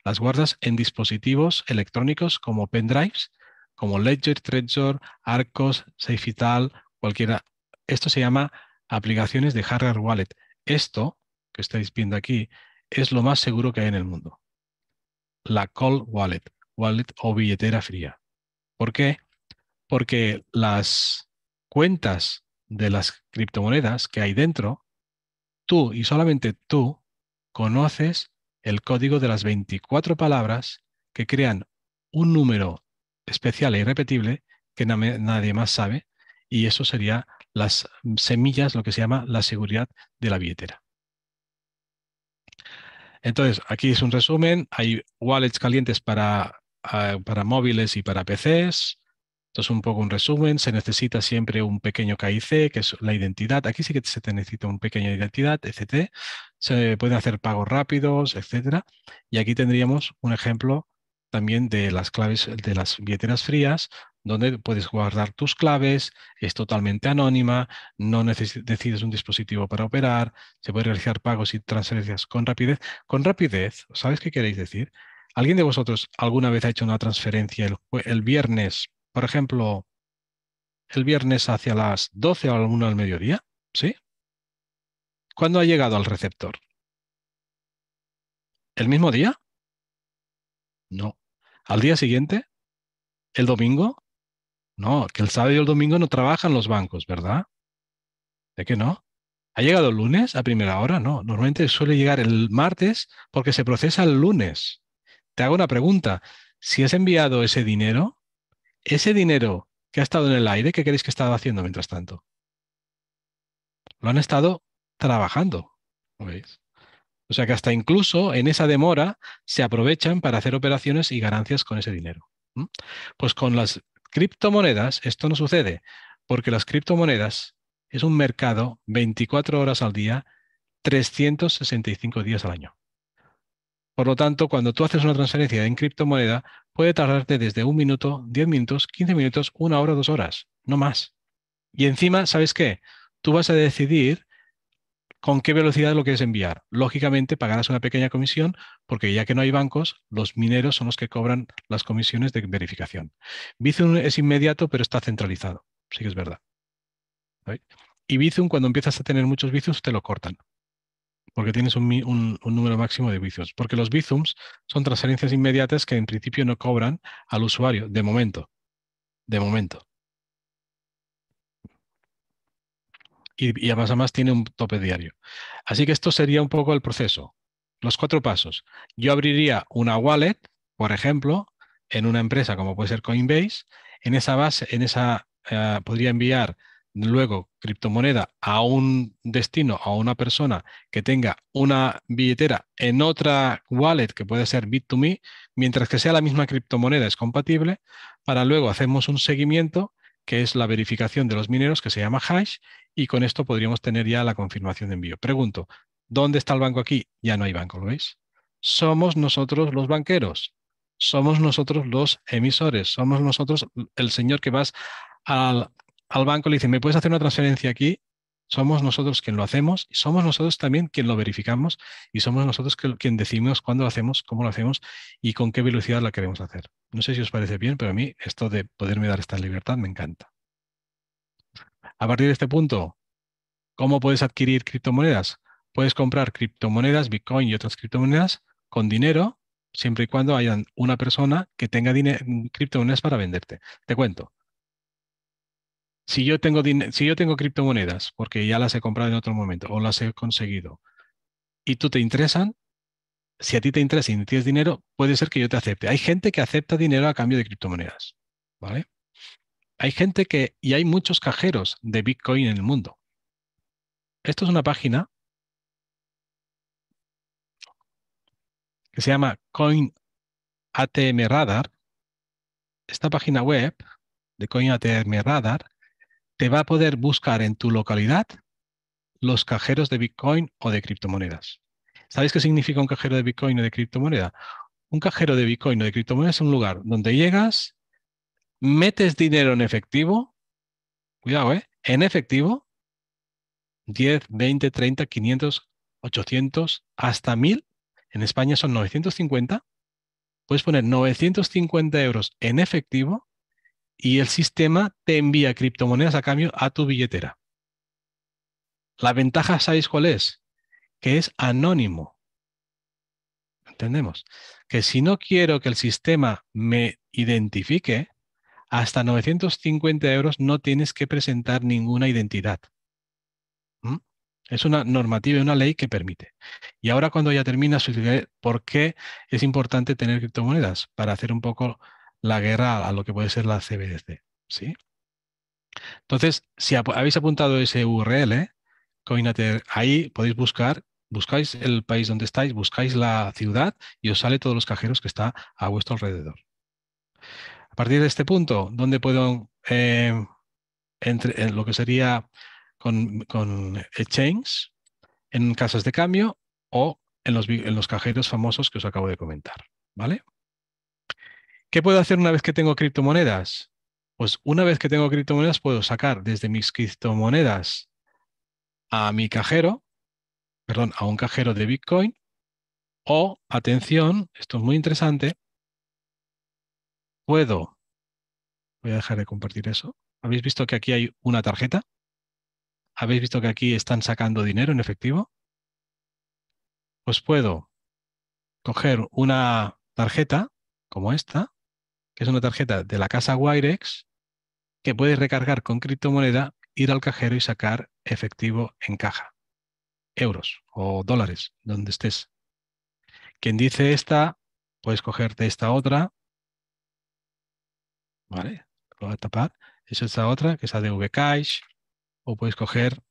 Las guardas en dispositivos electrónicos como pendrives, como Ledger, Trezor, Arcos, Safetal, cualquiera. Esto se llama aplicaciones de hardware wallet. Esto que estáis viendo aquí es lo más seguro que hay en el mundo. La cold wallet, wallet o billetera fría. ¿Por qué? Porque las cuentas de las criptomonedas que hay dentro, tú y solamente tú conoces el código de las 24 palabras que crean un número especial e irrepetible que nadie más sabe, y eso sería las semillas, lo que se llama la seguridad de la billetera. Entonces, aquí es un resumen. Hay wallets calientes para móviles y para PCs. Esto es un poco un resumen. Se necesita siempre un pequeño KIC, que es la identidad. Aquí sí que se te necesita un pequeño identidad, etc. Se pueden hacer pagos rápidos, etcétera. Y aquí tendríamos un ejemplo también de las claves de las billeteras frías, donde puedes guardar tus claves, es totalmente anónima, no necesitas un dispositivo para operar, se puede realizar pagos y transferencias con rapidez. Con rapidez, ¿sabes qué queréis decir? ¿Alguien de vosotros alguna vez ha hecho una transferencia el viernes, por ejemplo, el viernes hacia las 12 o a la 1 del mediodía? ¿Sí? ¿Cuándo ha llegado al receptor? ¿El mismo día? No. ¿Al día siguiente? ¿El domingo? No, que el sábado y el domingo no trabajan los bancos, ¿verdad? ¿De qué no? ¿Ha llegado el lunes a primera hora? No, normalmente suele llegar el martes porque se procesa el lunes. Te hago una pregunta. Si has enviado ese dinero que ha estado en el aire, ¿qué creéis que estaba haciendo mientras tanto? Lo han estado trabajando. ¿Lo veis? O sea que hasta incluso en esa demora se aprovechan para hacer operaciones y ganancias con ese dinero. ¿Mm? Pues con las criptomonedas esto no sucede, porque las criptomonedas es un mercado 24 horas al día, 365 días al año. Por lo tanto, cuando tú haces una transferencia en criptomoneda, puede tardarte desde 1 minuto, 10 minutos, 15 minutos, 1 hora, 2 horas, no más. Y encima, ¿sabes qué? Tú vas a decidir con qué velocidad lo quieres enviar. Lógicamente, pagarás una pequeña comisión porque ya que no hay bancos, los mineros son los que cobran las comisiones de verificación. Bizum es inmediato, pero está centralizado. Sí que es verdad. ¿Sabes? Y Bizum, cuando empiezas a tener muchos Bizums, te lo cortan porque tienes un número máximo de Bizums. Porque los Bizums son transferencias inmediatas que en principio no cobran al usuario, de momento. De momento. y además tiene un tope diario. Así que esto sería un poco el proceso. Los 4 pasos. Yo abriría una wallet, por ejemplo, en una empresa como puede ser Coinbase. En esa base, podría enviar luego criptomoneda a un destino, a una persona que tenga una billetera en otra wallet que puede ser Bit2Me, mientras que sea la misma criptomoneda es compatible, para luego hacemos un seguimiento que es la verificación de los mineros que se llama hash y con esto podríamos tener ya la confirmación de envío. Pregunto, ¿dónde está el banco aquí? Ya no hay banco, ¿lo veis? Somos nosotros los banqueros, somos nosotros los emisores, somos nosotros el señor que vas al, al banco y le dice, ¿me puedes hacer una transferencia aquí? Somos nosotros quien lo hacemos y somos nosotros también quien lo verificamos y somos nosotros quien decidimos cuándo lo hacemos, cómo lo hacemos y con qué velocidad la queremos hacer. No sé si os parece bien, pero a mí esto de poderme dar esta libertad me encanta. A partir de este punto, ¿cómo puedes adquirir criptomonedas? Puedes comprar criptomonedas, Bitcoin y otras criptomonedas con dinero, siempre y cuando haya una persona que tenga criptomonedas para venderte. Te cuento. Si yo tengo criptomonedas, porque ya las he comprado en otro momento o las he conseguido, y tú te interesan, si a ti te interesa y tienes dinero, puede ser que yo te acepte. Hay gente que acepta dinero a cambio de criptomonedas, ¿vale? Hay gente y hay muchos cajeros de Bitcoin en el mundo. Esto es una página que se llama Coin ATM Radar. Esta página web de Coin ATM Radar te va a poder buscar en tu localidad los cajeros de Bitcoin o de criptomonedas. ¿Sabéis qué significa un cajero de Bitcoin o de criptomoneda? Un cajero de Bitcoin o de criptomonedas es un lugar donde llegas, metes dinero en efectivo, cuidado, en efectivo, 10, 20, 30, 500, 800, hasta 1000. En España son 950. Puedes poner 950 euros en efectivo y el sistema te envía criptomonedas a cambio a tu billetera. La ventaja, ¿sabéis cuál es? Que es anónimo. ¿Entendemos? Que si no quiero que el sistema me identifique, hasta 950 euros no tienes que presentar ninguna identidad. ¿Mm? Es una normativa y una ley que permite. Y ahora cuando ya terminas, ¿por qué es importante tener criptomonedas? Para hacer un poco la guerra a lo que puede ser la CBDC. ¿Sí? Entonces, si habéis apuntado ese URL, Coinater, ahí podéis buscáis el país donde estáis, buscáis la ciudad y os sale todos los cajeros que está a vuestro alrededor. A partir de este punto, ¿dónde puedo en lo que sería con exchange, en casas de cambio o en los cajeros famosos que os acabo de comentar? ¿Vale? ¿Qué puedo hacer una vez que tengo criptomonedas? Pues una vez que tengo criptomonedas puedo sacar desde mis criptomonedas a mi cajero, perdón, a un cajero de Bitcoin o, atención, esto es muy interesante, puedo, voy a dejar de compartir eso. ¿Habéis visto que aquí hay una tarjeta? ¿Habéis visto que aquí están sacando dinero en efectivo? Pues puedo coger una tarjeta como esta, que es una tarjeta de la casa Wirex, que puedes recargar con criptomoneda, ir al cajero y sacar efectivo en caja, euros o dólares, donde estés. Quien dice esta, puedes cogerte esta otra, ¿vale? Lo voy a tapar. Es esta otra, que es la de Vcash, o puedes coger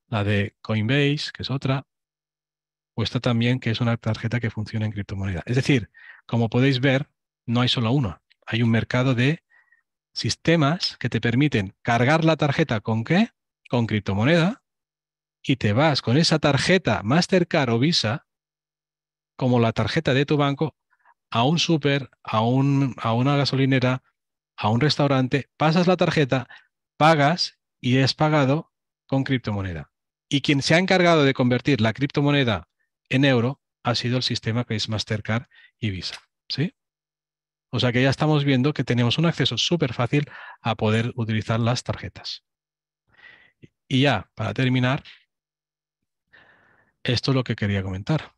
la de Coinbase, que es otra, o esta también, que es una tarjeta que funciona en criptomoneda. Es decir, como podéis ver, no hay solo una. Hay un mercado de sistemas que te permiten cargar la tarjeta ¿con qué? Con criptomoneda y te vas con esa tarjeta Mastercard o Visa como la tarjeta de tu banco a un súper, a una gasolinera, a un restaurante, pasas la tarjeta, pagas y es pagado con criptomoneda. Y quien se ha encargado de convertir la criptomoneda en euro ha sido el sistema que es Mastercard y Visa. ¿Sí? O sea que ya estamos viendo que tenemos un acceso súper fácil a poder utilizar las tarjetas. Y ya, para terminar, esto es lo que quería comentar.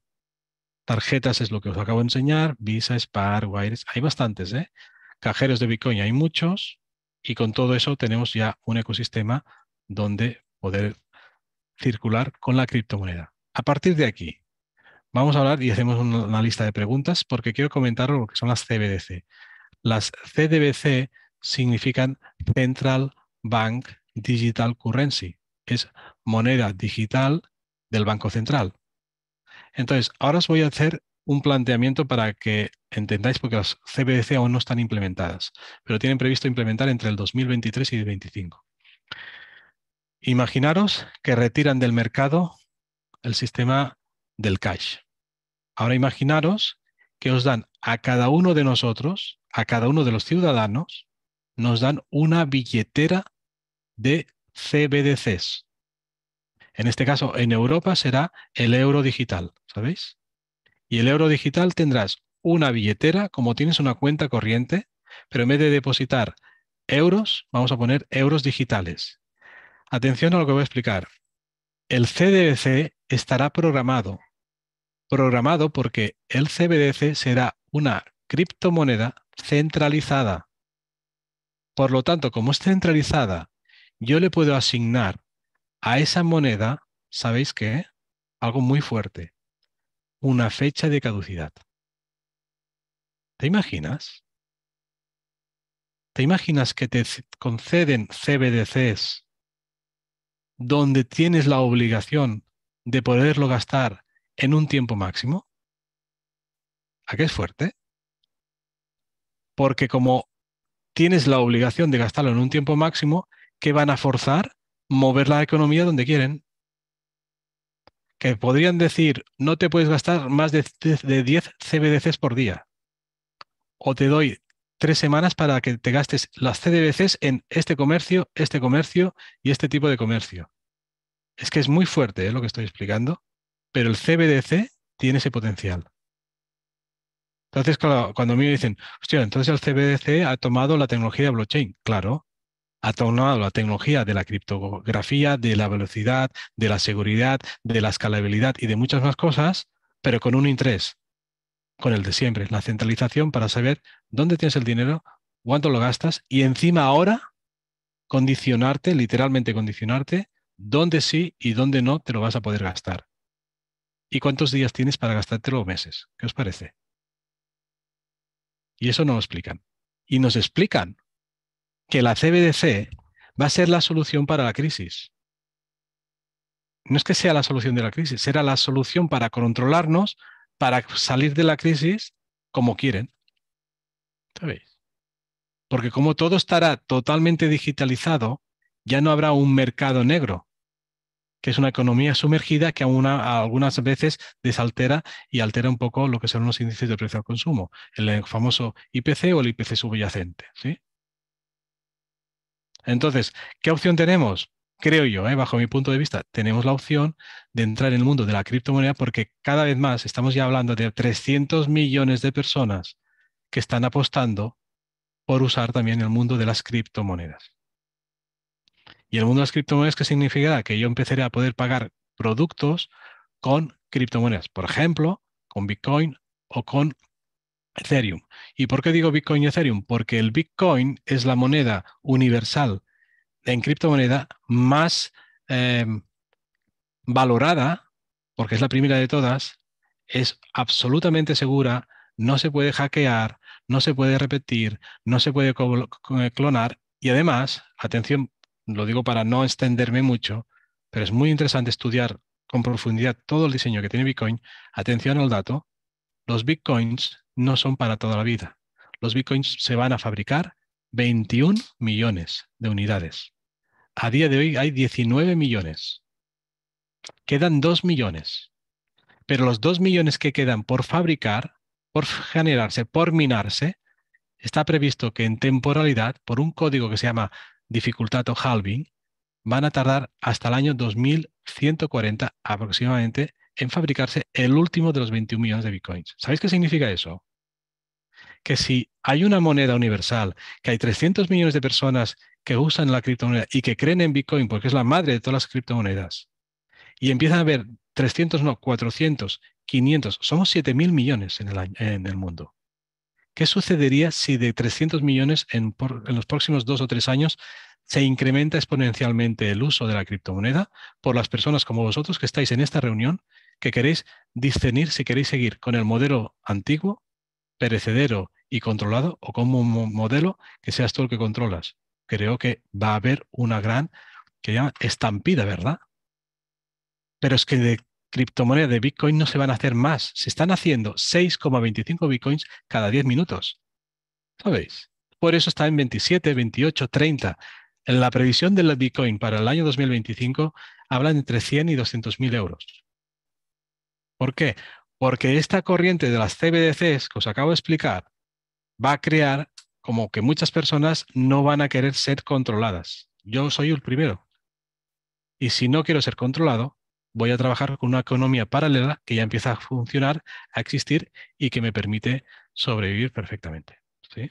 Tarjetas es lo que os acabo de enseñar, Visa, Spar, Wires, hay bastantes, ¿eh? Cajeros de Bitcoin hay muchos. Y con todo eso tenemos ya un ecosistema donde poder circular con la criptomoneda. A partir de aquí, vamos a hablar y hacemos una lista de preguntas porque quiero comentar lo que son las CBDC. Las CBDC significan Central Bank Digital Currency. Es moneda digital del Banco Central. Entonces, ahora os voy a hacer un planteamiento para que entendáis, porque las CBDC aún no están implementadas, pero tienen previsto implementar entre el 2023 y el 2025. Imaginaros que retiran del mercado el sistema del cash. Ahora imaginaros que os dan a cada uno de nosotros, a cada uno de los ciudadanos, nos dan una billetera de CBDCs. En este caso, en Europa será el euro digital, ¿sabéis? Y el euro digital tendrás una billetera, como tienes una cuenta corriente, pero en vez de depositar euros, vamos a poner euros digitales. Atención a lo que voy a explicar. El CBDC estará programado porque el CBDC será una criptomoneda centralizada. Por lo tanto, como es centralizada, yo le puedo asignar a esa moneda, ¿sabéis qué? Algo muy fuerte, una fecha de caducidad. ¿Te imaginas? ¿Te imaginas que te conceden CBDCs donde tienes la obligación de poderlo gastar en un tiempo máximo? ¿A qué es fuerte? Porque como tienes la obligación de gastarlo en un tiempo máximo, ¿qué van a forzar? Mover la economía donde quieren. Que podrían decir, no te puedes gastar más de 10 CBDCs por día. O te doy 3 semanas para que te gastes las CBDCs en este comercio y este tipo de comercio. Es que es muy fuerte, lo que estoy explicando, pero el CBDC tiene ese potencial. Entonces, claro, cuando a mí me dicen, hostia, entonces el CBDC ha tomado la tecnología de blockchain. Claro, ha tomado la tecnología de la criptografía, de la velocidad, de la seguridad, de la escalabilidad y de muchas más cosas, pero con un interés, con el de siempre, la centralización para saber dónde tienes el dinero, cuánto lo gastas y encima ahora condicionarte, literalmente condicionarte, dónde sí y dónde no te lo vas a poder gastar. ¿Y cuántos días tienes para gastártelo o meses? ¿Qué os parece? Y eso no lo explican. Y nos explican que la CBDC va a ser la solución para la crisis. No es que sea la solución de la crisis, será la solución para controlarnos, para salir de la crisis como quieren. ¿Sabéis? Porque como todo estará totalmente digitalizado, ya no habrá un mercado negro, que es una economía sumergida que algunas veces desaltera y altera un poco lo que son los índices de precio al consumo, el famoso IPC o el IPC subyacente, ¿sí? Entonces, ¿qué opción tenemos? Creo yo, bajo mi punto de vista, tenemos la opción de entrar en el mundo de la criptomoneda porque cada vez más estamos ya hablando de 300 millones de personas que están apostando por usar también el mundo de las criptomonedas. Y el mundo de las criptomonedas, ¿qué significará? Que yo empezaré a poder pagar productos con criptomonedas, por ejemplo, con Bitcoin o con Ethereum. ¿Y por qué digo Bitcoin y Ethereum? Porque el Bitcoin es la moneda universal en criptomoneda más eh, valorada, porque es la primera de todas, es absolutamente segura, no se puede hackear, no se puede repetir, no se puede clonar y además, atención, lo digo para no extenderme mucho, pero es muy interesante estudiar con profundidad todo el diseño que tiene Bitcoin. Atención al dato, los Bitcoins no son para toda la vida. Los Bitcoins se van a fabricar 21 millones de unidades. A día de hoy hay 19 millones. Quedan 2 millones. Pero los 2 millones que quedan por fabricar, por generarse, por minarse, está previsto que en temporalidad, por un código que se llama dificultad o halving, van a tardar hasta el año 2140 aproximadamente en fabricarse el último de los 21 millones de bitcoins. ¿Sabéis qué significa eso? Que si hay una moneda universal, que hay 300 millones de personas que usan la criptomoneda y que creen en Bitcoin porque es la madre de todas las criptomonedas, y empiezan a haber 300, no, 400, 500, somos 7.000 millones en el mundo. ¿Qué sucedería si de 300 millones en los próximos 2 o 3 años se incrementa exponencialmente el uso de la criptomoneda por las personas como vosotros que estáis en esta reunión, que queréis discernir si queréis seguir con el modelo antiguo, perecedero y controlado, o con un modelo que seas tú el que controlas? Creo que va a haber una gran, que llama estampida, ¿verdad? Pero es que de criptomoneda de Bitcoin no se van a hacer más. Se están haciendo 6,25 Bitcoins cada 10 minutos. ¿Sabéis? Por eso está en 27, 28, 30. En la previsión del Bitcoin para el año 2025 hablan entre 100 y 200 mil euros. ¿Por qué? Porque esta corriente de las CBDCs que os acabo de explicar va a crear como que muchas personas no van a querer ser controladas. Yo soy el primero. Y si no quiero ser controlado, voy a trabajar con una economía paralela que ya empieza a funcionar, a existir y que me permite sobrevivir perfectamente. ¿Sí?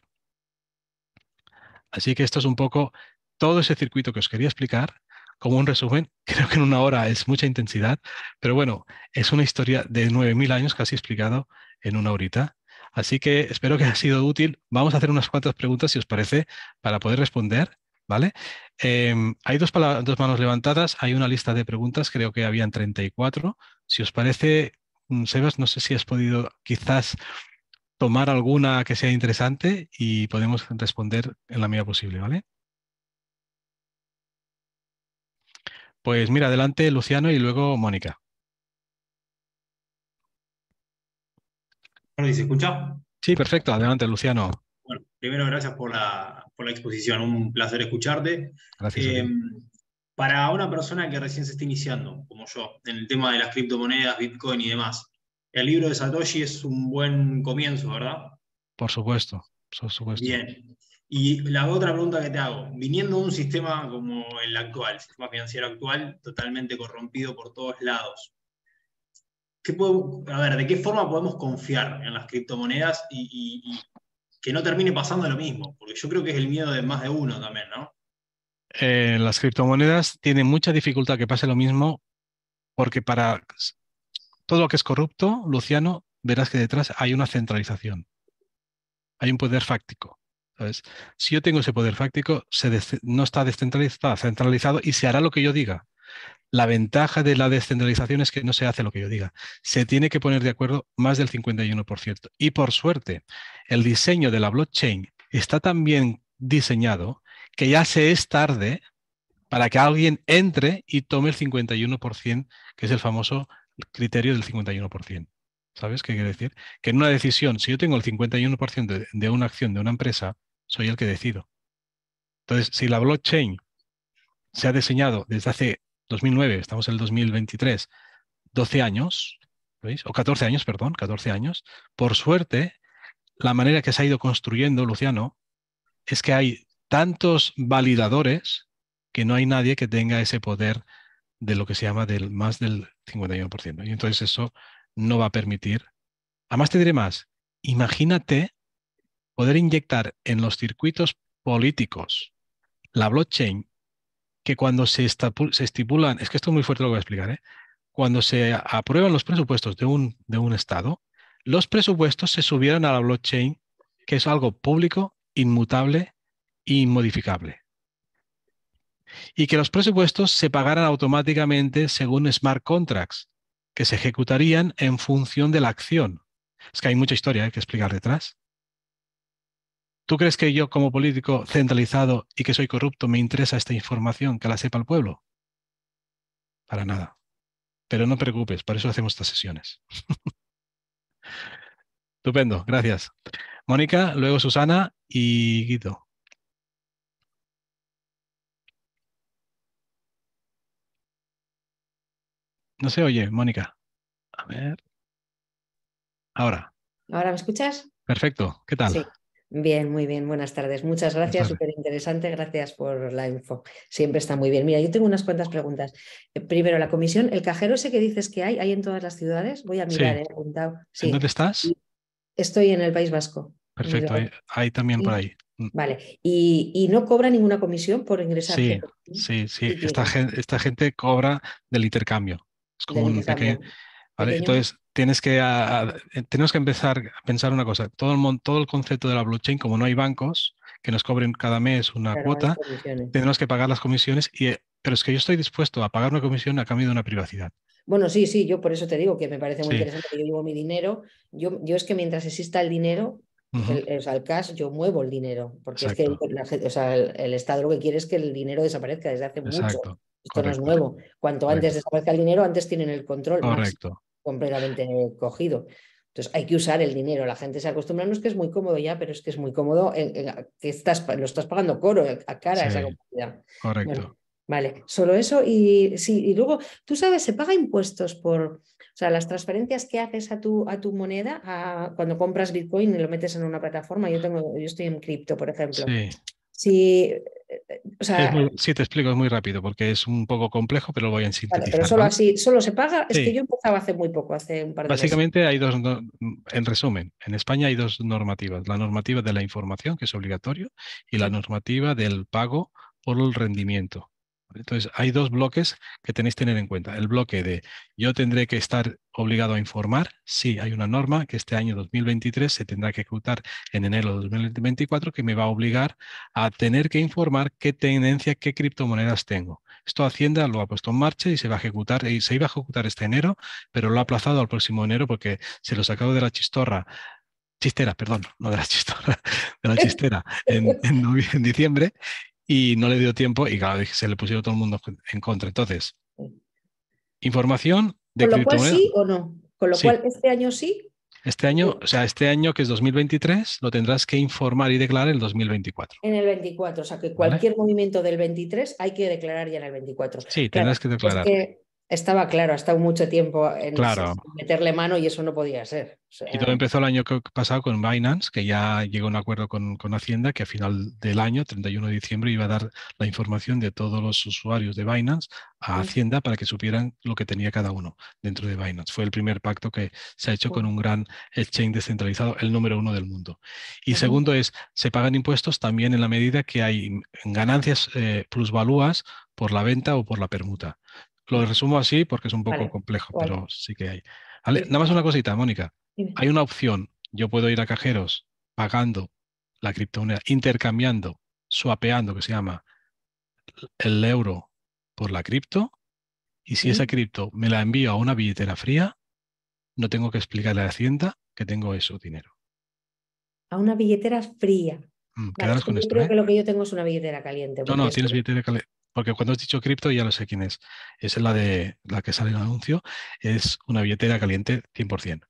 Así que esto es un poco todo ese circuito que os quería explicar. Como un resumen, creo que en una hora es mucha intensidad, pero bueno, es una historia de 9.000 años casi explicado en una horita. Así que espero que haya sido útil. Vamos a hacer unas cuantas preguntas, si os parece, para poder responder, ¿vale? Hay dos manos levantadas, hay una lista de preguntas, creo que habían 34. Si os parece, Sebas, no sé si has podido quizás tomar alguna que sea interesante y podemos responder en la medida posible, ¿vale? Pues mira, adelante Luciano y luego Mónica.
Bueno, ¿y se escucha?
Sí, perfecto, adelante Luciano.
Bueno, primero gracias por la exposición, un placer escucharte.
Gracias a
Eh,
ti.
para una persona que recién se está iniciando, como yo, en el tema de las criptomonedas, Bitcoin y demás, el libro de Satoshi es un buen comienzo, ¿verdad?
Por supuesto, por supuesto.
Bien. Y la otra pregunta que te hago, viniendo de un sistema como el actual, el sistema financiero actual, totalmente corrompido por todos lados, a ver, ¿de qué forma podemos confiar en las criptomonedas y que no termine pasando lo mismo? Porque yo creo que es el miedo de más de uno también, ¿no?
Las criptomonedas tienen mucha dificultad que pase lo mismo porque para todo lo que es corrupto, Luciano, verás que detrás hay una centralización, hay un poder fáctico. ¿Sabes? Si yo tengo ese poder fáctico, no está descentralizado, está centralizado y se hará lo que yo diga. La ventaja de la descentralización es que no se hace lo que yo diga. Se tiene que poner de acuerdo más del 51%. Y por suerte, el diseño de la blockchain está tan bien diseñado que ya se es tarde para que alguien entre y tome el 51%, que es el famoso criterio del 51%. ¿Sabes qué quiere decir? Que en una decisión, si yo tengo el 51% de una acción de una empresa, soy el que decido. Entonces, si la blockchain se ha diseñado desde hace 2009, estamos en el 2023, 12 años, ¿veis? O 14 años, perdón, 14 años. Por suerte, la manera que se ha ido construyendo, Luciano, es que hay tantos validadores que no hay nadie que tenga ese poder de lo que se llama del más del 51%. Y entonces eso no va a permitir. Además, te diré más. Imagínate poder inyectar en los circuitos políticos la blockchain que cuando se estipulan, es que esto es muy fuerte lo que voy a explicar, ¿eh? Cuando se aprueban los presupuestos de un estado, los presupuestos se subieran a la blockchain, que es algo público, inmutable e inmodificable. Y que los presupuestos se pagaran automáticamente según smart contracts, que se ejecutarían en función de la acción. Es que hay mucha historia que explicar detrás. ¿Tú crees que yo, como político centralizado y que soy corrupto, me interesa esta información, que la sepa el pueblo? Para nada. Pero no te preocupes, por eso hacemos estas sesiones. Estupendo, gracias. Mónica, luego Susana y Guido. No se oye, Mónica. A ver. Ahora.
¿Ahora me escuchas?
Perfecto. ¿Qué tal?
Sí. Bien, muy bien. Buenas tardes. Muchas
Buenas
gracias,
tardes.
súper interesante. Gracias por la info. Siempre está muy bien. Mira, yo tengo unas cuantas preguntas. Primero, la comisión, el cajero ese que dices que hay en todas las ciudades. Voy a mirar,
Sí.
he apuntado.
¿En
Sí.
dónde estás?
Y estoy en el País Vasco, en
Perfecto,
Bilbao.
hay también por
Sí.
ahí.
Vale. ¿Y no cobra ninguna comisión por ingresar
Sí,
gente?
sí, sí.
Sí tiene
Esta gente cobra del intercambio. Es como
del
un pequeño,
intercambio.
¿vale?
Pequeño.
Entonces, tenemos que empezar a pensar una cosa. Todo el concepto de la blockchain, como no hay bancos que nos cobren cada mes una
Claro, hay
cuota,
comisiones.
tenemos que pagar las comisiones, pero es que yo estoy dispuesto a pagar una comisión a cambio de una privacidad.
Bueno, sí, sí, yo por eso te digo que me parece muy
Sí,
interesante que yo llevo mi dinero. Yo es que mientras exista el dinero,
ujú,
o sea, el cash, yo muevo el dinero, porque es que
exacto,
o sea, el Estado lo que quiere es que el dinero desaparezca desde hace mucho.
exacto,
Esto no es
correcto,
nuevo. Cuanto antes
correcto,
desaparezca el dinero, antes tienen el control máximo
correcto.
completamente cogido. Entonces hay que usar el dinero. La gente se acostumbra, no es que es muy cómodo ya, pero es que es muy cómodo que lo estás pagando coro a cara esa
Sí,
comodidad. Bueno,
correcto.
vale, solo eso y sí, y luego, tú sabes, se paga impuestos por, o sea, las transferencias que haces a tu moneda, cuando compras Bitcoin y lo metes en una plataforma, yo estoy en cripto, por ejemplo.
Sí,
Si, o sea,
sí, te explico, es muy rápido porque es un poco complejo, pero lo voy a
vale, pero
sintetizar,
solo
¿vale?
así, solo se paga, es que
Sí,
yo empezaba hace muy poco, hace un par de meses.
básicamente hay en resumen, en España hay dos normativas, la normativa de la información, que es obligatorio, y la normativa del pago por el rendimiento. Entonces, hay dos bloques que tenéis que tener en cuenta. El bloque de yo tendré que estar obligado a informar. Sí, hay una norma que este año 2023 se tendrá que ejecutar en enero de 2024 que me va a obligar a tener que informar qué tendencia, qué criptomonedas tengo. Esto Hacienda lo ha puesto en marcha y se va a ejecutar, y se iba a ejecutar este enero, pero lo ha aplazado al próximo enero porque se lo sacó de la chistera, perdón, no de la chistorra, de la chistera en diciembre y no le dio tiempo y claro, se le pusieron todo el mundo en contra. Entonces, información de
Con lo cual
criptomonedas,
sí o no. Con lo
sí.
cual este año sí.
Este año, o sea, este año que es 2023, lo tendrás que informar y declarar el 2024,
En el 24, o sea que
¿vale?
cualquier movimiento del 23 hay que declarar ya en el 24.
Sí,
Claro,
tendrás que
es
declarar.
que estaba claro, ha estado mucho tiempo sin
Claro.
meterle mano y eso no podía ser. O
Y todo
sea,
empezó el año pasado con Binance, que ya llegó a un acuerdo con Hacienda, que a final del año, 31 de diciembre, iba a dar la información de todos los usuarios de Binance a Hacienda para que supieran lo que tenía cada uno dentro de Binance. Fue el primer pacto que se ha hecho con un gran exchange descentralizado, el número uno del mundo. Y segundo es, se pagan impuestos también en la medida que hay ganancias plusvalúas por la venta o por la permuta. Lo resumo así porque es un poco
vale,
complejo,
vale.
pero sí que hay. ¿Vale?
Sí,
Nada más una cosita, Mónica.
dime.
Hay una opción. Yo puedo ir a cajeros pagando la criptomoneda, intercambiando, swapeando, que se llama el euro por la cripto. Y si esa
¿Mm?
cripto me la envío a una billetera fría, no tengo que explicarle a Hacienda que tengo eso dinero.
A una billetera fría. Vale, es
Quedaros
que
con
yo
esto,
creo
¿eh?
que lo que yo tengo es una billetera caliente,
No,
porque
no,
es que,
tienes billetera caliente. Porque cuando has dicho cripto ya lo sé quién es. Es la de la que sale en el anuncio. Es una billetera caliente 100%.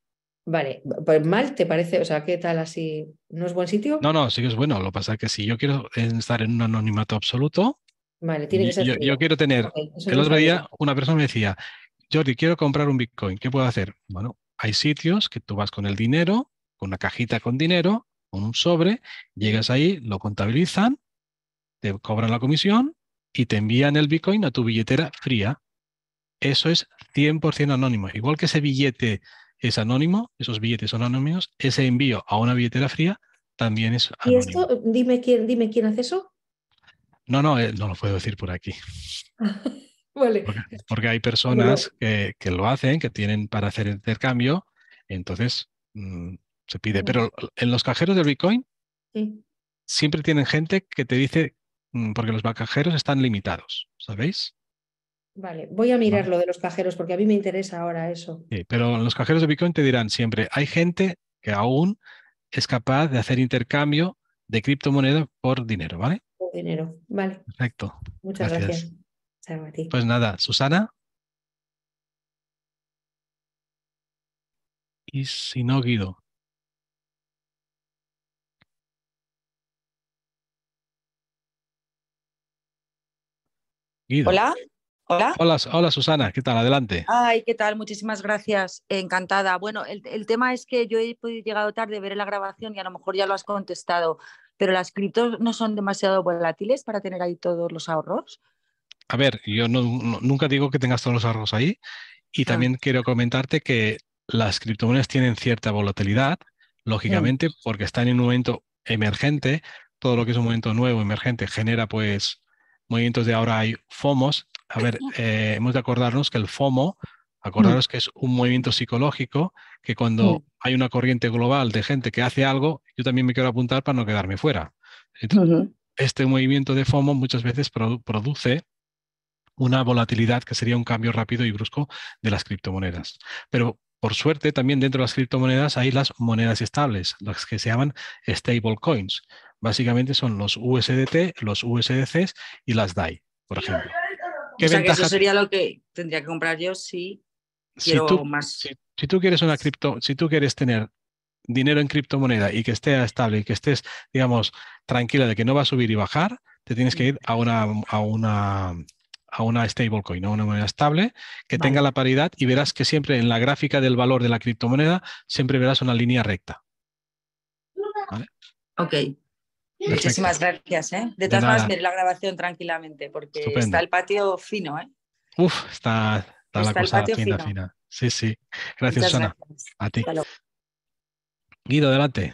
vale, pues mal te parece, o sea, ¿qué tal así? ¿No es buen sitio?
No, no, sí que es bueno. Lo que pasa es que si yo quiero estar en un anonimato absoluto,
Vale, tiene
Yo,
que ser
yo
fría.
quiero tener,
Ok, eso no
el
lo
otro
sabía.
día una persona me decía, Jordi, quiero comprar un Bitcoin, ¿qué puedo hacer? Bueno, hay sitios que tú vas con el dinero, con una cajita con dinero, con un sobre, llegas ahí, lo contabilizan, te cobran la comisión y te envían el Bitcoin a tu billetera fría. Eso es 100% anónimo. Igual que ese billete es anónimo, esos billetes son anónimos, ese envío a una billetera fría también es
¿Y esto,
anónimo.
dime quién hace eso?
No, no, no lo puedo decir por aquí.
Vale.
Porque hay
Bueno,
personas que lo hacen, que tienen para hacer intercambio, entonces se pide. Pero en los cajeros de Bitcoin
sí.
siempre tienen gente que te dice, porque los cajeros están limitados, ¿sabéis?
Vale, voy a mirar
¿Vale?
lo de los cajeros porque a mí me interesa ahora eso.
Sí, pero en los cajeros de Bitcoin te dirán siempre, hay gente que aún es capaz de hacer intercambio de criptomoneda por dinero, ¿vale?
Por dinero. Vale,
Perfecto,
muchas gracias.
gracias.
Chao a ti.
Pues nada, Susana, y si no, Guido. Guido.
Hola, hola.
Hola, hola Susana, ¿qué tal? Adelante.
Ay, ¿qué tal? Muchísimas gracias. Encantada. Bueno, el tema es que yo he llegado tarde a ver la grabación y a lo mejor ya lo has contestado, pero las criptos no son demasiado volátiles para tener ahí todos los ahorros.
A ver, yo nunca digo que tengas todos los ahorros ahí y
Ah,
también quiero comentarte que las criptomonedas tienen cierta volatilidad,
mm,
lógicamente, porque están en un momento emergente. Todo lo que es un momento nuevo, emergente, genera pues movimientos de ahora hay FOMOs. A ver, hemos de acordarnos que el FOMO Acordaros que es un movimiento psicológico que cuando hay una corriente global de gente que hace algo, yo también me quiero apuntar para no quedarme fuera. Entonces, este movimiento de FOMO muchas veces produce una volatilidad que sería un cambio rápido y brusco de las criptomonedas. Pero por suerte también dentro de las criptomonedas hay las monedas estables, las que se llaman stable coins. Básicamente son los USDT, los USDCs y las DAI, por ejemplo.
O sea que eso sería lo que tendría que comprar yo si quiero más.
Si tú quieres si tú quieres tener dinero en criptomoneda y que esté estable y que estés, digamos, tranquila de que no va a subir y bajar, te tienes que ir a una stablecoin, a una moneda estable que tenga la paridad, y verás que siempre en la gráfica del valor de la criptomoneda siempre verás una línea recta. ¿Vale?
Ok. Muchísimas gracias. De todas formas, veré la grabación tranquilamente porque
Estupendo.
Está el patio fino.
Uf, está la
el
cosa
patio
fina,
fino.
fina. Sí, sí. Gracias,
Muchas
Susana.
gracias.
A ti.
Hasta luego.
Guido, adelante.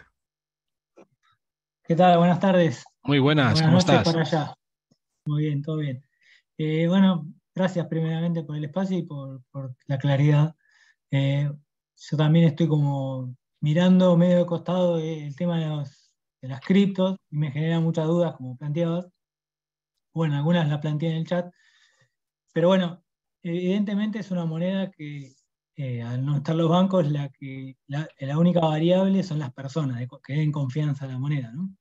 ¿Qué tal? Buenas tardes.
Muy buenas,
Buenas
¿cómo
noches
estás?
para allá. Muy bien, todo bien. Bueno, gracias primeramente por el espacio y por la claridad. Yo también estoy como mirando medio de costado el tema de las criptos y me genera muchas dudas, como planteabas. Bueno, algunas las planteé en el chat, pero bueno, evidentemente es una moneda que al no estar los bancos, la única variable son las personas, que den confianza a la moneda, ¿no?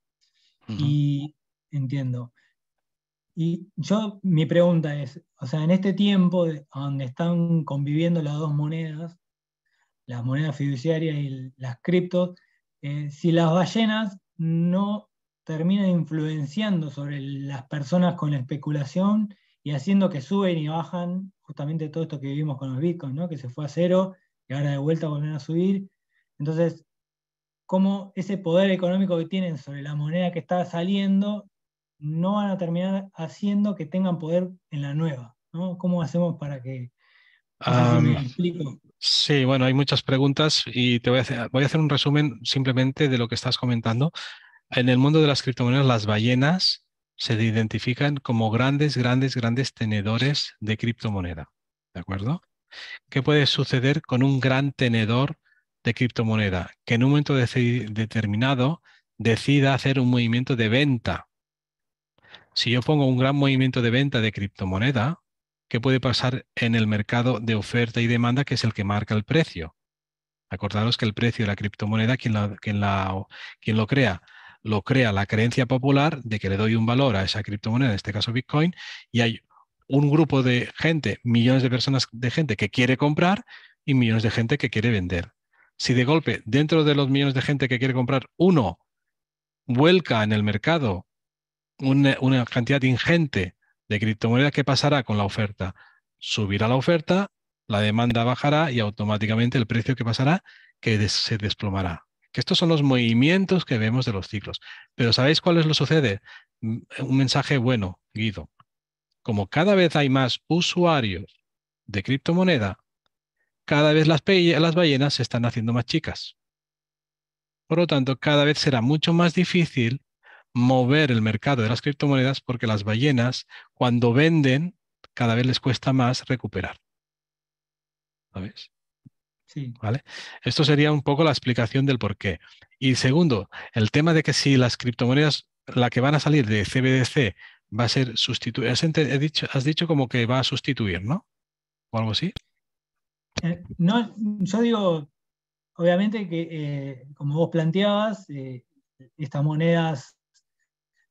Y entiendo. Y mi pregunta es, o sea, en este tiempo donde están conviviendo las dos monedas, las monedas fiduciarias y las criptos, si las ballenas no terminan influenciando sobre las personas con la especulación y haciendo que suben y bajan justamente todo esto que vivimos con los bitcoins, ¿no? Que se fue a cero y ahora de vuelta vuelven a subir. Entonces, cómo ese poder económico que tienen sobre la moneda que está saliendo no van a terminar haciendo que tengan poder en la nueva, ¿no? ¿Cómo hacemos para que... No sé si me explico.
Sí, bueno, hay muchas preguntas y voy a hacer un resumen simplemente de lo que estás comentando. En el mundo de las criptomonedas, las ballenas se identifican como grandes tenedores de criptomoneda. ¿De acuerdo? ¿Qué puede suceder con un gran tenedor de criptomoneda? Que en un momento determinado decida hacer un movimiento de venta. Si yo pongo un gran movimiento de venta de criptomoneda, ¿qué puede pasar en el mercado de oferta y demanda, que es el que marca el precio? Acordaros que el precio de la criptomoneda, quien lo crea la creencia popular de que le doy un valor a esa criptomoneda, en este caso Bitcoin, y hay un grupo de gente, millones de personas de gente que quiere comprar y millones de gente que quiere vender. Si de golpe, dentro de los millones de gente que quiere comprar, uno vuelca en el mercado una cantidad ingente de criptomoneda, ¿qué pasará con la oferta? Subirá la oferta, la demanda bajará y automáticamente el precio que pasará, que se desplomará. Que estos son los movimientos que vemos de los ciclos. Pero ¿sabéis cuál es lo que sucede? Un mensaje bueno, Guido. Como cada vez hay más usuarios de criptomoneda, cada vez las ballenas se están haciendo más chicas. Por lo tanto, cada vez será mucho más difícil mover el mercado de las criptomonedas, porque las ballenas, cuando venden, cada vez les cuesta más recuperar. ¿Sabes?
Sí.
¿Vale? Esto sería un poco la explicación del por qué. Y segundo, el tema de que si las criptomonedas, la que van a salir de CBDC, va a ser sustituir. Has dicho como que va a sustituir, ¿no? O algo así.
No, yo digo, obviamente que, como vos planteabas, estas monedas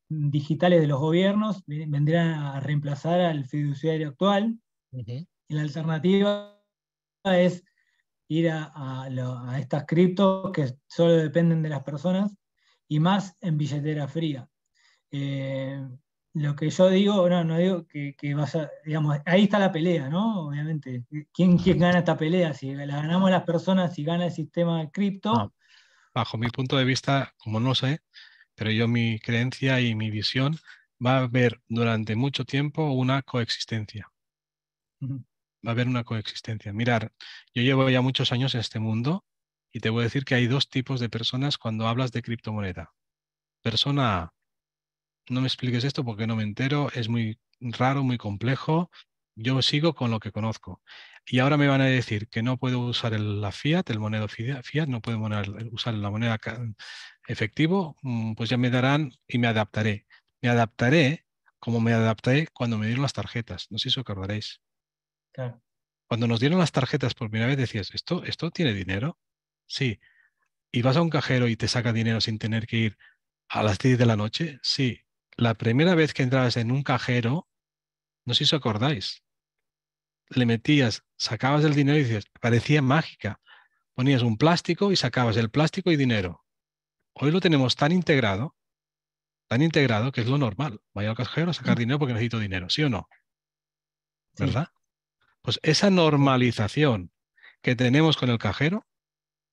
digitales de los gobiernos vendrán a reemplazar al fiduciario actual. Y la alternativa es ir a estas criptos que solo dependen de las personas y más en billetera fría. Lo que yo digo, no digo que vaya, digamos, ahí está la pelea, ¿no? Obviamente. ¿Quién gana esta pelea? Si la ganamos las personas, si gana el sistema de cripto.
No. Bajo mi punto de vista, como no sé, pero yo mi creencia y mi visión, va a haber durante mucho tiempo una coexistencia. Va a haber una coexistencia. Mirar, yo llevo ya muchos años en este mundo y te voy a decir que hay dos tipos de personas cuando hablas de criptomoneda. Persona A, no me expliques esto porque no me entero, es muy raro, muy complejo, yo sigo con lo que conozco. Y ahora me van a decir que no puedo usar la fiat, el moneda fiat, no puedo usar la moneda efectivo, pues ya me darán y me adaptaré. Me adaptaré como me adapté cuando me dieron las tarjetas. No sé si os acordaréis.
Claro.
Cuando nos dieron las tarjetas por primera vez decías, ¿esto tiene dinero? Sí. ¿Y vas a un cajero y te saca dinero sin tener que ir a las 10 de la noche? Sí. La primera vez que entrabas en un cajero, no sé si os acordáis, le metías, sacabas el dinero y dices, parecía mágica. Ponías un plástico y sacabas el plástico y dinero. Hoy lo tenemos tan integrado que es lo normal. Vaya al cajero a sacar dinero porque necesito dinero, ¿sí o no?
Sí.
¿Verdad? Pues esa normalización que tenemos con el cajero,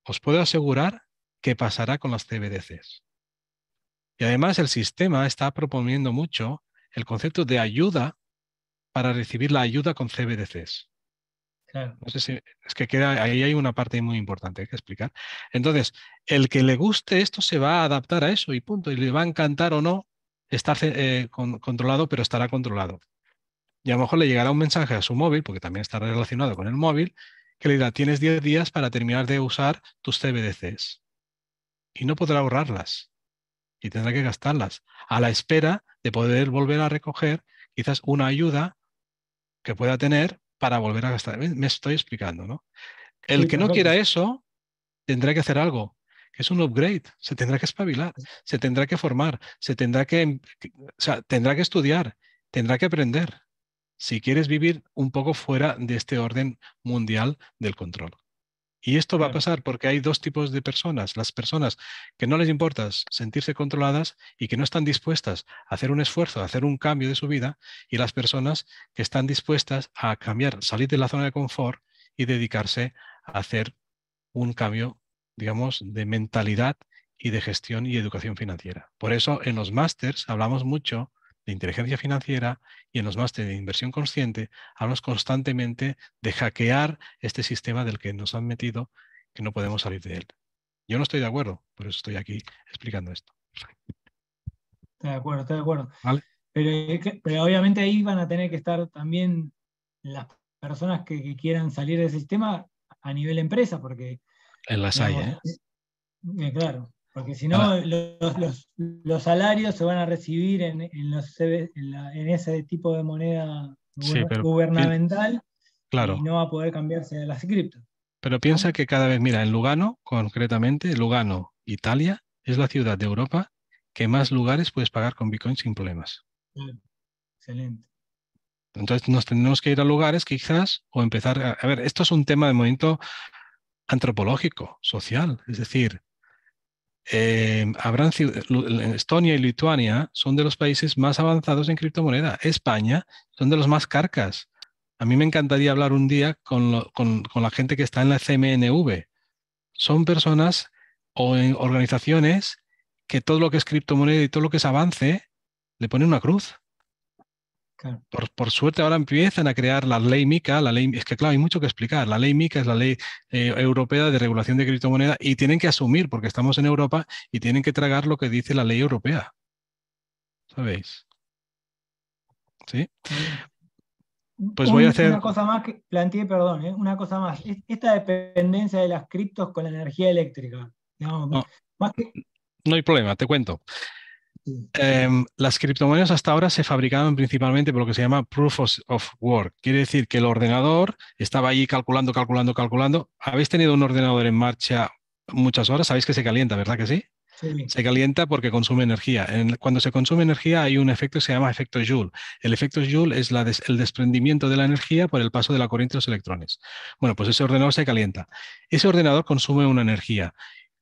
os puedo asegurar que pasará con las CBDCs. Y además el sistema está proponiendo mucho el concepto de ayuda para recibir la ayuda con CBDCs.
Claro.
No sé si es que ahí hay una parte muy importante que explicar. Entonces, el que le guste esto se va a adaptar a eso y punto. Y le va a encantar o no estar controlado, pero estará controlado. Y a lo mejor le llegará un mensaje a su móvil, porque también está relacionado con el móvil, que le dirá, tienes 10 días para terminar de usar tus CBDCs. Y no podrá ahorrarlas. Y tendrá que gastarlas a la espera de poder volver a recoger quizás una ayuda que pueda tener para volver a gastar. Me estoy explicando, ¿no? El
Sí,
que no quiera
perfecto.
eso tendrá que hacer algo, que es un upgrade, se tendrá que espabilar, se tendrá que formar, o sea, tendrá que estudiar, tendrá que aprender, si quieres vivir un poco fuera de este orden mundial del control. Y esto va a
Claro.
pasar porque hay dos tipos de personas. Las personas que no les importa sentirse controladas y que no están dispuestas a hacer un esfuerzo, a hacer un cambio de su vida, y las personas que están dispuestas a cambiar, salir de la zona de confort y dedicarse a hacer un cambio, digamos, de mentalidad y de gestión y educación financiera. Por eso en los másters hablamos mucho de inteligencia financiera y en los másteres de inversión consciente hablamos constantemente de hackear este sistema del que nos han metido, que no podemos salir de él. Yo no estoy de acuerdo, por eso estoy aquí explicando esto.
Estoy de acuerdo, estoy de acuerdo.
¿Vale?
Pero obviamente ahí van a tener que estar también las personas que quieran salir del sistema a nivel empresa, porque,
En las hay,
digamos,
¿eh?
claro, porque si
Ahora,
no, los salarios se van a recibir en ese tipo de moneda
sí, pero
gubernamental y
claro.
no va a poder cambiarse a las cripto,
Pero
¿no?
piensa que cada vez, mira, en Lugano, concretamente, Lugano, Italia, es la ciudad de Europa que más lugares puedes pagar con Bitcoin sin problemas.
Claro. Excelente.
Entonces nos tenemos que ir a lugares quizás o empezar a ver, esto es un tema de momento antropológico, social. Es decir, Estonia y Lituania son de los países más avanzados en criptomoneda. España son de los más carcas. A mí me encantaría hablar un día con la gente que está en la CMNV. Son personas o en organizaciones que todo lo que es criptomoneda y todo lo que es avance le ponen una cruz.
Claro.
Por suerte ahora empiezan a crear la ley MiCA, es que claro, hay mucho que explicar. La ley MiCA es la ley europea de regulación de criptomoneda y tienen que asumir, porque estamos en Europa, y tienen que tragar lo que dice la ley europea. ¿Sabéis? ¿Sí?
Muy bien.
Pues voy a hacer...
Una cosa más que planteé, perdón, una cosa más. Esta dependencia de las criptos con la energía eléctrica, digamos,
No,
más que...
no hay problema, te cuento.
Sí,
Las criptomonedas hasta ahora se fabricaban principalmente por lo que se llama Proof of Work. Quiere decir que el ordenador estaba allí calculando, calculando, calculando. ¿Habéis tenido un ordenador en marcha muchas horas? Sabéis que se calienta, ¿verdad que sí?
sí,
Se calienta porque consume energía. Cuando se consume energía hay un efecto que se llama efecto Joule. El efecto Joule es el desprendimiento de la energía por el paso de la corriente de los electrones. Bueno, pues ese ordenador se calienta. Ese ordenador consume una energía.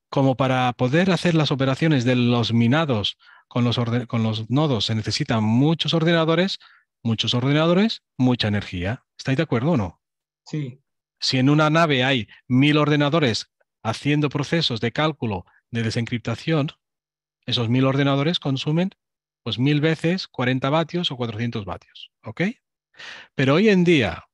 Como para poder hacer las operaciones de los minados con los nodos se necesitan muchos ordenadores, mucha energía. ¿Estáis de acuerdo o no?
sí,
Si en una nave hay 1000 ordenadores haciendo procesos de cálculo de desencriptación, esos 1000 ordenadores consumen pues 1000 veces 40 vatios o 400 vatios. ¿Ok? Pero hoy en día,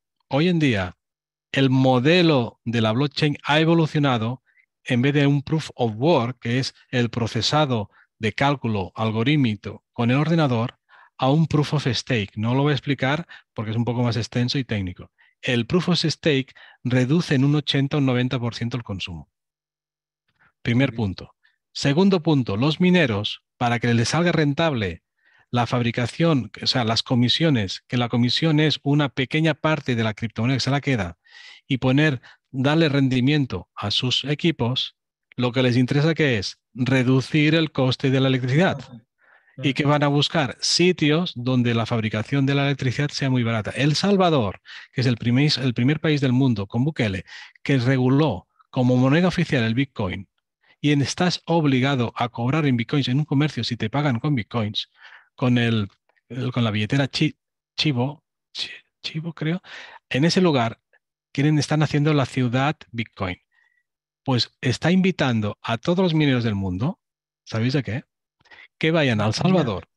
el modelo de la blockchain ha evolucionado en vez de un proof of work, que es el procesado de cálculo algorítmico con el ordenador, a un proof of stake. No lo voy a explicar porque es un poco más extenso y técnico. el Proof of Stake reduce en un 80 o un 90% el consumo. Primer punto. Segundo punto, los mineros, para que les salga rentable la fabricación, o sea, las comisiones, que la comisión es una pequeña parte de la criptomoneda que se la queda, y darle rendimiento a sus equipos, lo que les interesa que es reducir el coste de la electricidad. Y que van a buscar sitios donde la fabricación de la electricidad sea muy barata. El Salvador, que es el primer país del mundo con Bukele, que reguló como moneda oficial el Bitcoin, y estás obligado a cobrar en Bitcoins en un comercio si te pagan con Bitcoins, con la billetera Chivo, Chivo creo, en ese lugar están haciendo la ciudad Bitcoin. Pues está invitando a todos los mineros del mundo, ¿sabéis de qué? Que vayan a El Salvador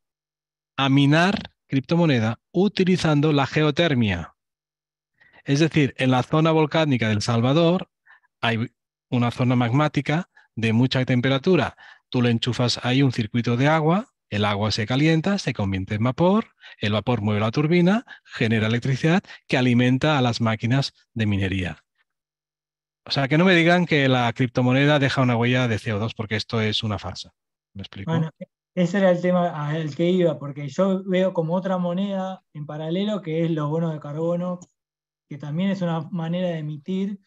a minar criptomoneda utilizando la geotermia. Es decir, en la zona volcánica del Salvador hay una zona magmática de mucha temperatura. Tú le enchufas ahí un circuito de agua, el agua se calienta, se convierte en vapor, el vapor mueve la turbina, genera electricidad que alimenta a las máquinas de minería. O sea, que no me digan que la criptomoneda deja una huella de CO2 porque esto es una farsa. ¿Me explico?
Bueno, ese era el tema al que iba, porque yo veo como otra moneda en paralelo que es los bonos de carbono, que también es una manera de emitir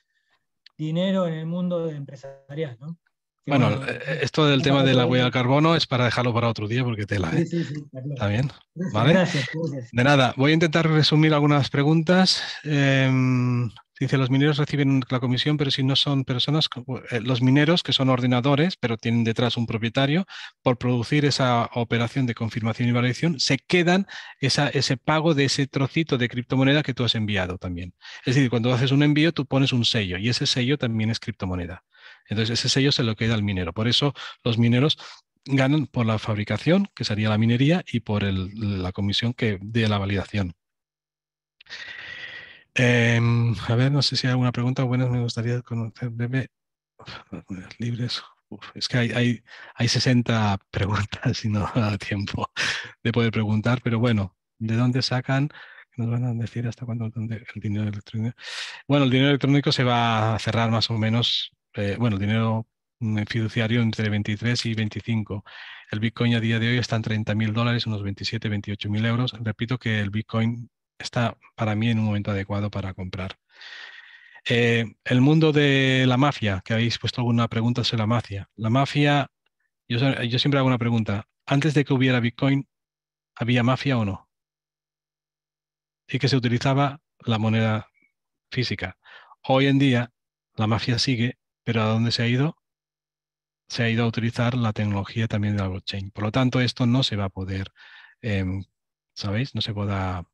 dinero en el mundo empresarial, ¿no? Que
Bueno, esto del tema de la huella de carbono es para dejarlo para otro día porque tela, ¿eh?
Sí, está claro.
¿Está bien?
Gracias,
¿Vale?
gracias.
De nada, voy a intentar resumir algunas preguntas. Dice, los mineros reciben la comisión, pero si no son personas, los mineros que son ordenadores, pero tienen detrás un propietario, por producir esa operación de confirmación y validación, se quedan ese pago de ese trocito de criptomoneda que tú has enviado también. Es decir, cuando haces un envío, tú pones un sello y ese sello también es criptomoneda. Entonces, ese sello se lo queda al minero. Por eso los mineros ganan por la fabricación, que sería la minería, y por la comisión de la validación. A ver, no sé si hay alguna pregunta. Buenas, me gustaría conocer breve. Libres. Es que hay 60 preguntas y no da tiempo de poder preguntar, pero bueno, ¿de dónde sacan? Nos van a decir hasta cuándo el dinero electrónico. Bueno, el dinero electrónico se va a cerrar más o menos, bueno, el dinero fiduciario entre 23 y 25. El Bitcoin a día de hoy está en $30.000, unos 27, 28.000 euros. Repito que el Bitcoin está para mí en un momento adecuado para comprar. El mundo de la mafia, que habéis puesto alguna pregunta sobre la mafia. La mafia, yo siempre hago una pregunta. Antes de que hubiera Bitcoin, ¿había mafia o no? Y que se utilizaba la moneda física. Hoy en día, la mafia sigue, pero ¿a dónde se ha ido? Se ha ido a utilizar la tecnología también de la blockchain. Por lo tanto, esto no se va a poder, ¿sabéis? No se pueda,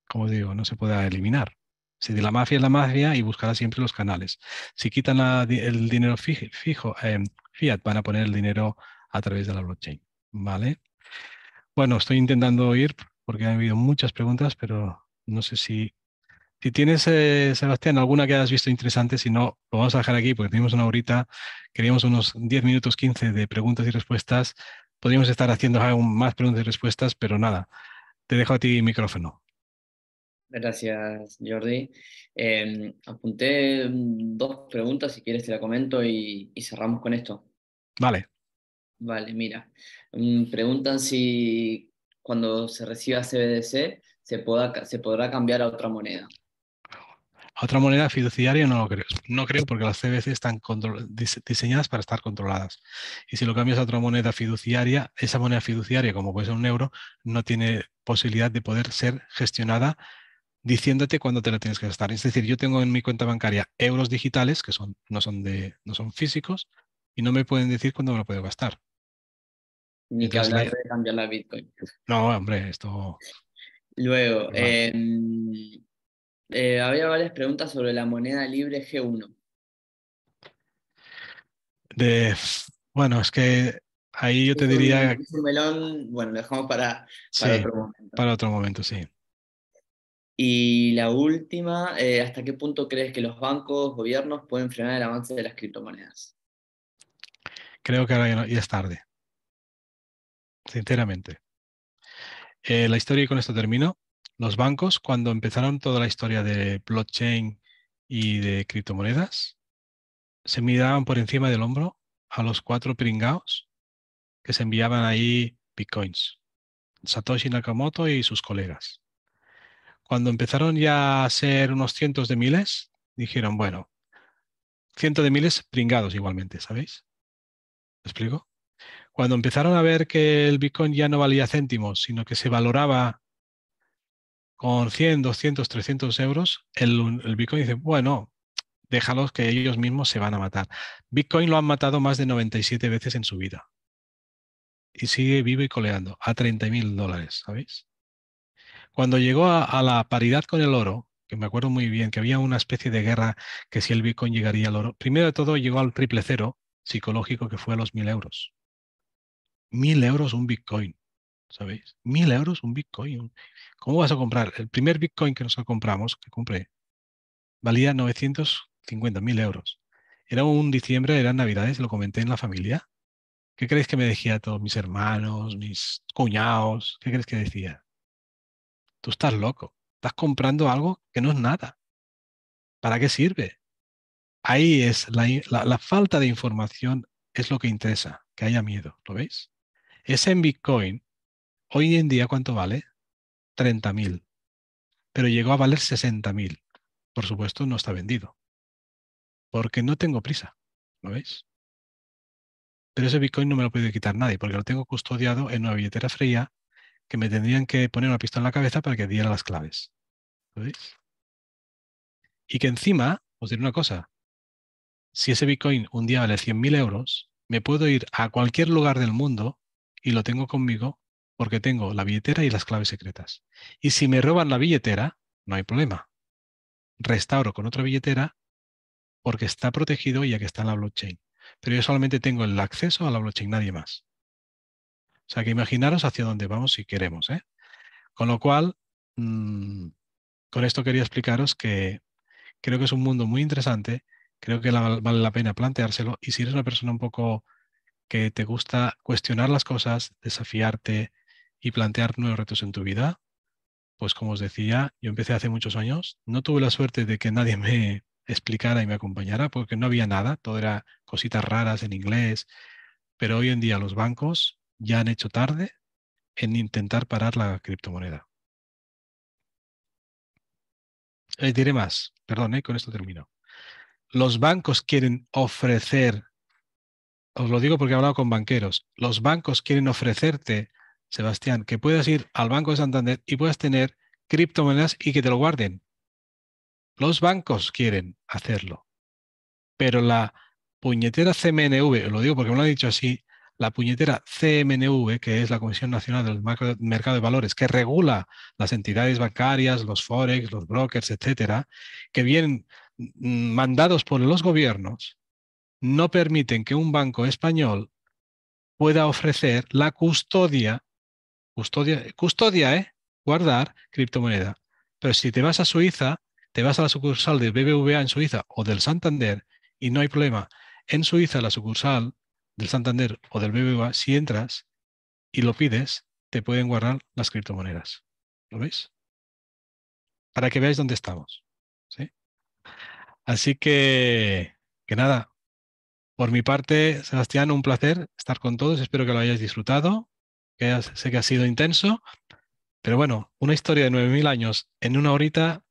como digo, no se pueda eliminar. Si de la mafia es la mafia y buscará siempre los canales. Si quitan el dinero fijo, fiat, van a poner el dinero a través de la blockchain. ¿Vale? Bueno, estoy intentando oír porque ha habido muchas preguntas, pero no sé si tienes, Sebastián, alguna que hayas visto interesante. Si no, lo vamos a dejar aquí porque tenemos una horita. Queríamos unos 10 minutos, 15 de preguntas y respuestas. Podríamos estar haciendo aún más preguntas y respuestas, pero nada, te dejo a ti el micrófono.
Gracias, Jordi. Apunté dos preguntas, si quieres te la comento y cerramos con esto.
Vale.
Vale, mira. Preguntan si cuando se reciba CBDC se podrá cambiar a otra moneda.
A otra moneda fiduciaria no lo creo. No creo porque las CBC están diseñadas para estar controladas. Y si lo cambias a otra moneda fiduciaria, esa moneda fiduciaria, como puede ser un euro, no tiene posibilidad de poder ser gestionada diciéndote cuándo te la tienes que gastar. Es decir, yo tengo en mi cuenta bancaria euros digitales que no son físicos y no me pueden decir cuándo me lo puedo gastar.
Ni que hablar de cambiarla a Bitcoin.
No, hombre, esto...
Luego, había varias preguntas sobre la moneda libre G1.
Bueno, es que ahí yo te diría...
Es un melón, bueno, lo dejamos para otro momento.
Para otro momento, sí.
Y la última, ¿hasta qué punto crees que los bancos, gobiernos pueden frenar el avance de las criptomonedas?
Creo que ahora ya es tarde. Sinceramente. La historia, y con esto termino. Los bancos, cuando empezaron toda la historia de blockchain y de criptomonedas, se miraban por encima del hombro a los 4 pringaos que se enviaban ahí bitcoins. Satoshi Nakamoto y sus colegas. Cuando empezaron ya a ser unos cientos de miles, dijeron, bueno, cientos de miles pringados igualmente, ¿sabéis? ¿Me explico? Cuando empezaron a ver que el bitcoin ya no valía céntimos, sino que se valoraba con 100, 200, 300 euros, el bitcoin dice, bueno, déjalos que ellos mismos se van a matar. Bitcoin lo han matado más de 97 veces en su vida. Y sigue vivo y coleando a $30.000, ¿sabéis? Cuando llegó a la paridad con el oro, que me acuerdo muy bien que había una especie de guerra que si el Bitcoin llegaría al oro, primero de todo llegó al triple cero psicológico que fue a los 1.000 euros. 1.000 euros un Bitcoin, ¿sabéis? 1.000 euros un Bitcoin. ¿Cómo vas a comprar? El primer Bitcoin que nosotros compramos, que compré, valía 950.000 euros. Era un diciembre, eran Navidades, lo comenté en la familia. ¿Qué creéis que me decía todos mis hermanos, mis cuñados? ¿Qué crees que decía? Tú estás loco. Estás comprando algo que no es nada. ¿Para qué sirve? Ahí es la falta de información es lo que interesa, que haya miedo. ¿Lo veis? Ese en Bitcoin, hoy en día, ¿cuánto vale? 30.000. Pero llegó a valer 60.000. Por supuesto, no está vendido. Porque no tengo prisa. ¿Lo veis? Pero ese Bitcoin no me lo puede quitar nadie, porque lo tengo custodiado en una billetera fría que me tendrían que poner una pistola en la cabeza para que diera las claves. ¿Lo veis? Y que encima, os diré una cosa, si ese Bitcoin un día vale 100.000 euros, me puedo ir a cualquier lugar del mundo y lo tengo conmigo porque tengo la billetera y las claves secretas. Y si me roban la billetera, no hay problema. Restauro con otra billetera porque está protegido ya que está en la blockchain. Pero yo solamente tengo el acceso a la blockchain, nadie más. O sea que imaginaros hacia dónde vamos si queremos, ¿eh? Con lo cual, con esto quería explicaros que creo que es un mundo muy interesante, creo que vale la pena planteárselo y si eres una persona un poco que te gusta cuestionar las cosas, desafiarte y plantear nuevos retos en tu vida, pues como os decía, yo empecé hace muchos años, no tuve la suerte de que nadie me explicara y me acompañara porque no había nada, todo era cositas raras en inglés, pero hoy en día los bancos ya han hecho tarde en intentar parar la criptomoneda. Les diré más, perdón, con esto termino. Los bancos quieren ofrecer, os lo digo porque he hablado con banqueros, los bancos quieren ofrecerte, Sebastián, que puedas ir al Banco de Santander y puedas tener criptomonedas y que te lo guarden. Los bancos quieren hacerlo, pero la puñetera CMNV, lo digo porque me lo han dicho así, la puñetera CMNV, que es la Comisión Nacional del Mercado de Valores, que regula las entidades bancarias, los forex, los brokers, etcétera, que vienen mandados por los gobiernos, no permiten que un banco español pueda ofrecer la custodia, guardar criptomoneda. Pero si te vas a Suiza, te vas a la sucursal de BBVA en Suiza o del Santander y no hay problema. En Suiza, la sucursal del Santander o del BBVA, si entras y lo pides, te pueden guardar las criptomonedas. ¿Lo veis? Para que veáis dónde estamos. ¿Sí? Así que nada, por mi parte, Sebastián, un placer estar con todos. Espero que lo hayáis disfrutado. Sé que ha sido intenso, pero bueno, una historia de 9.000 años en una horita,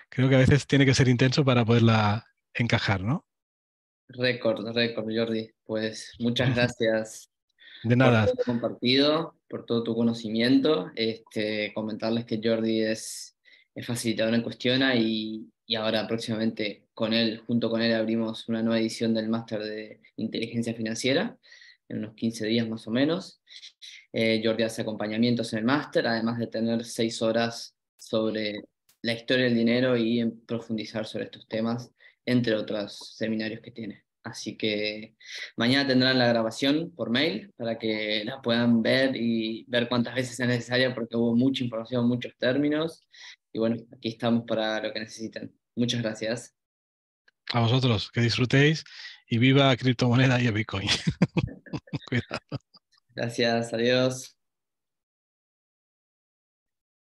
creo que a veces tiene que ser intenso para poderla encajar, ¿no?
Récord, Jordi. Pues muchas gracias
De
por
nada.
todo lo compartido, por todo tu conocimiento. Comentarles que Jordi es facilitador en Cuestiona y ahora próximamente junto con él abrimos una nueva edición del máster de inteligencia financiera, en unos 15 días más o menos. Jordi hace acompañamientos en el máster, además de tener 6 horas sobre la historia del dinero y en profundizar sobre estos temas, entre otros seminarios que tiene. Así que mañana tendrán la grabación por mail para que la puedan ver y ver cuántas veces sea necesaria porque hubo mucha información, muchos términos. Y bueno, aquí estamos para lo que necesiten. Muchas gracias.
A vosotros, que disfrutéis y viva criptomoneda y el Bitcoin. Cuidado.
Gracias, adiós.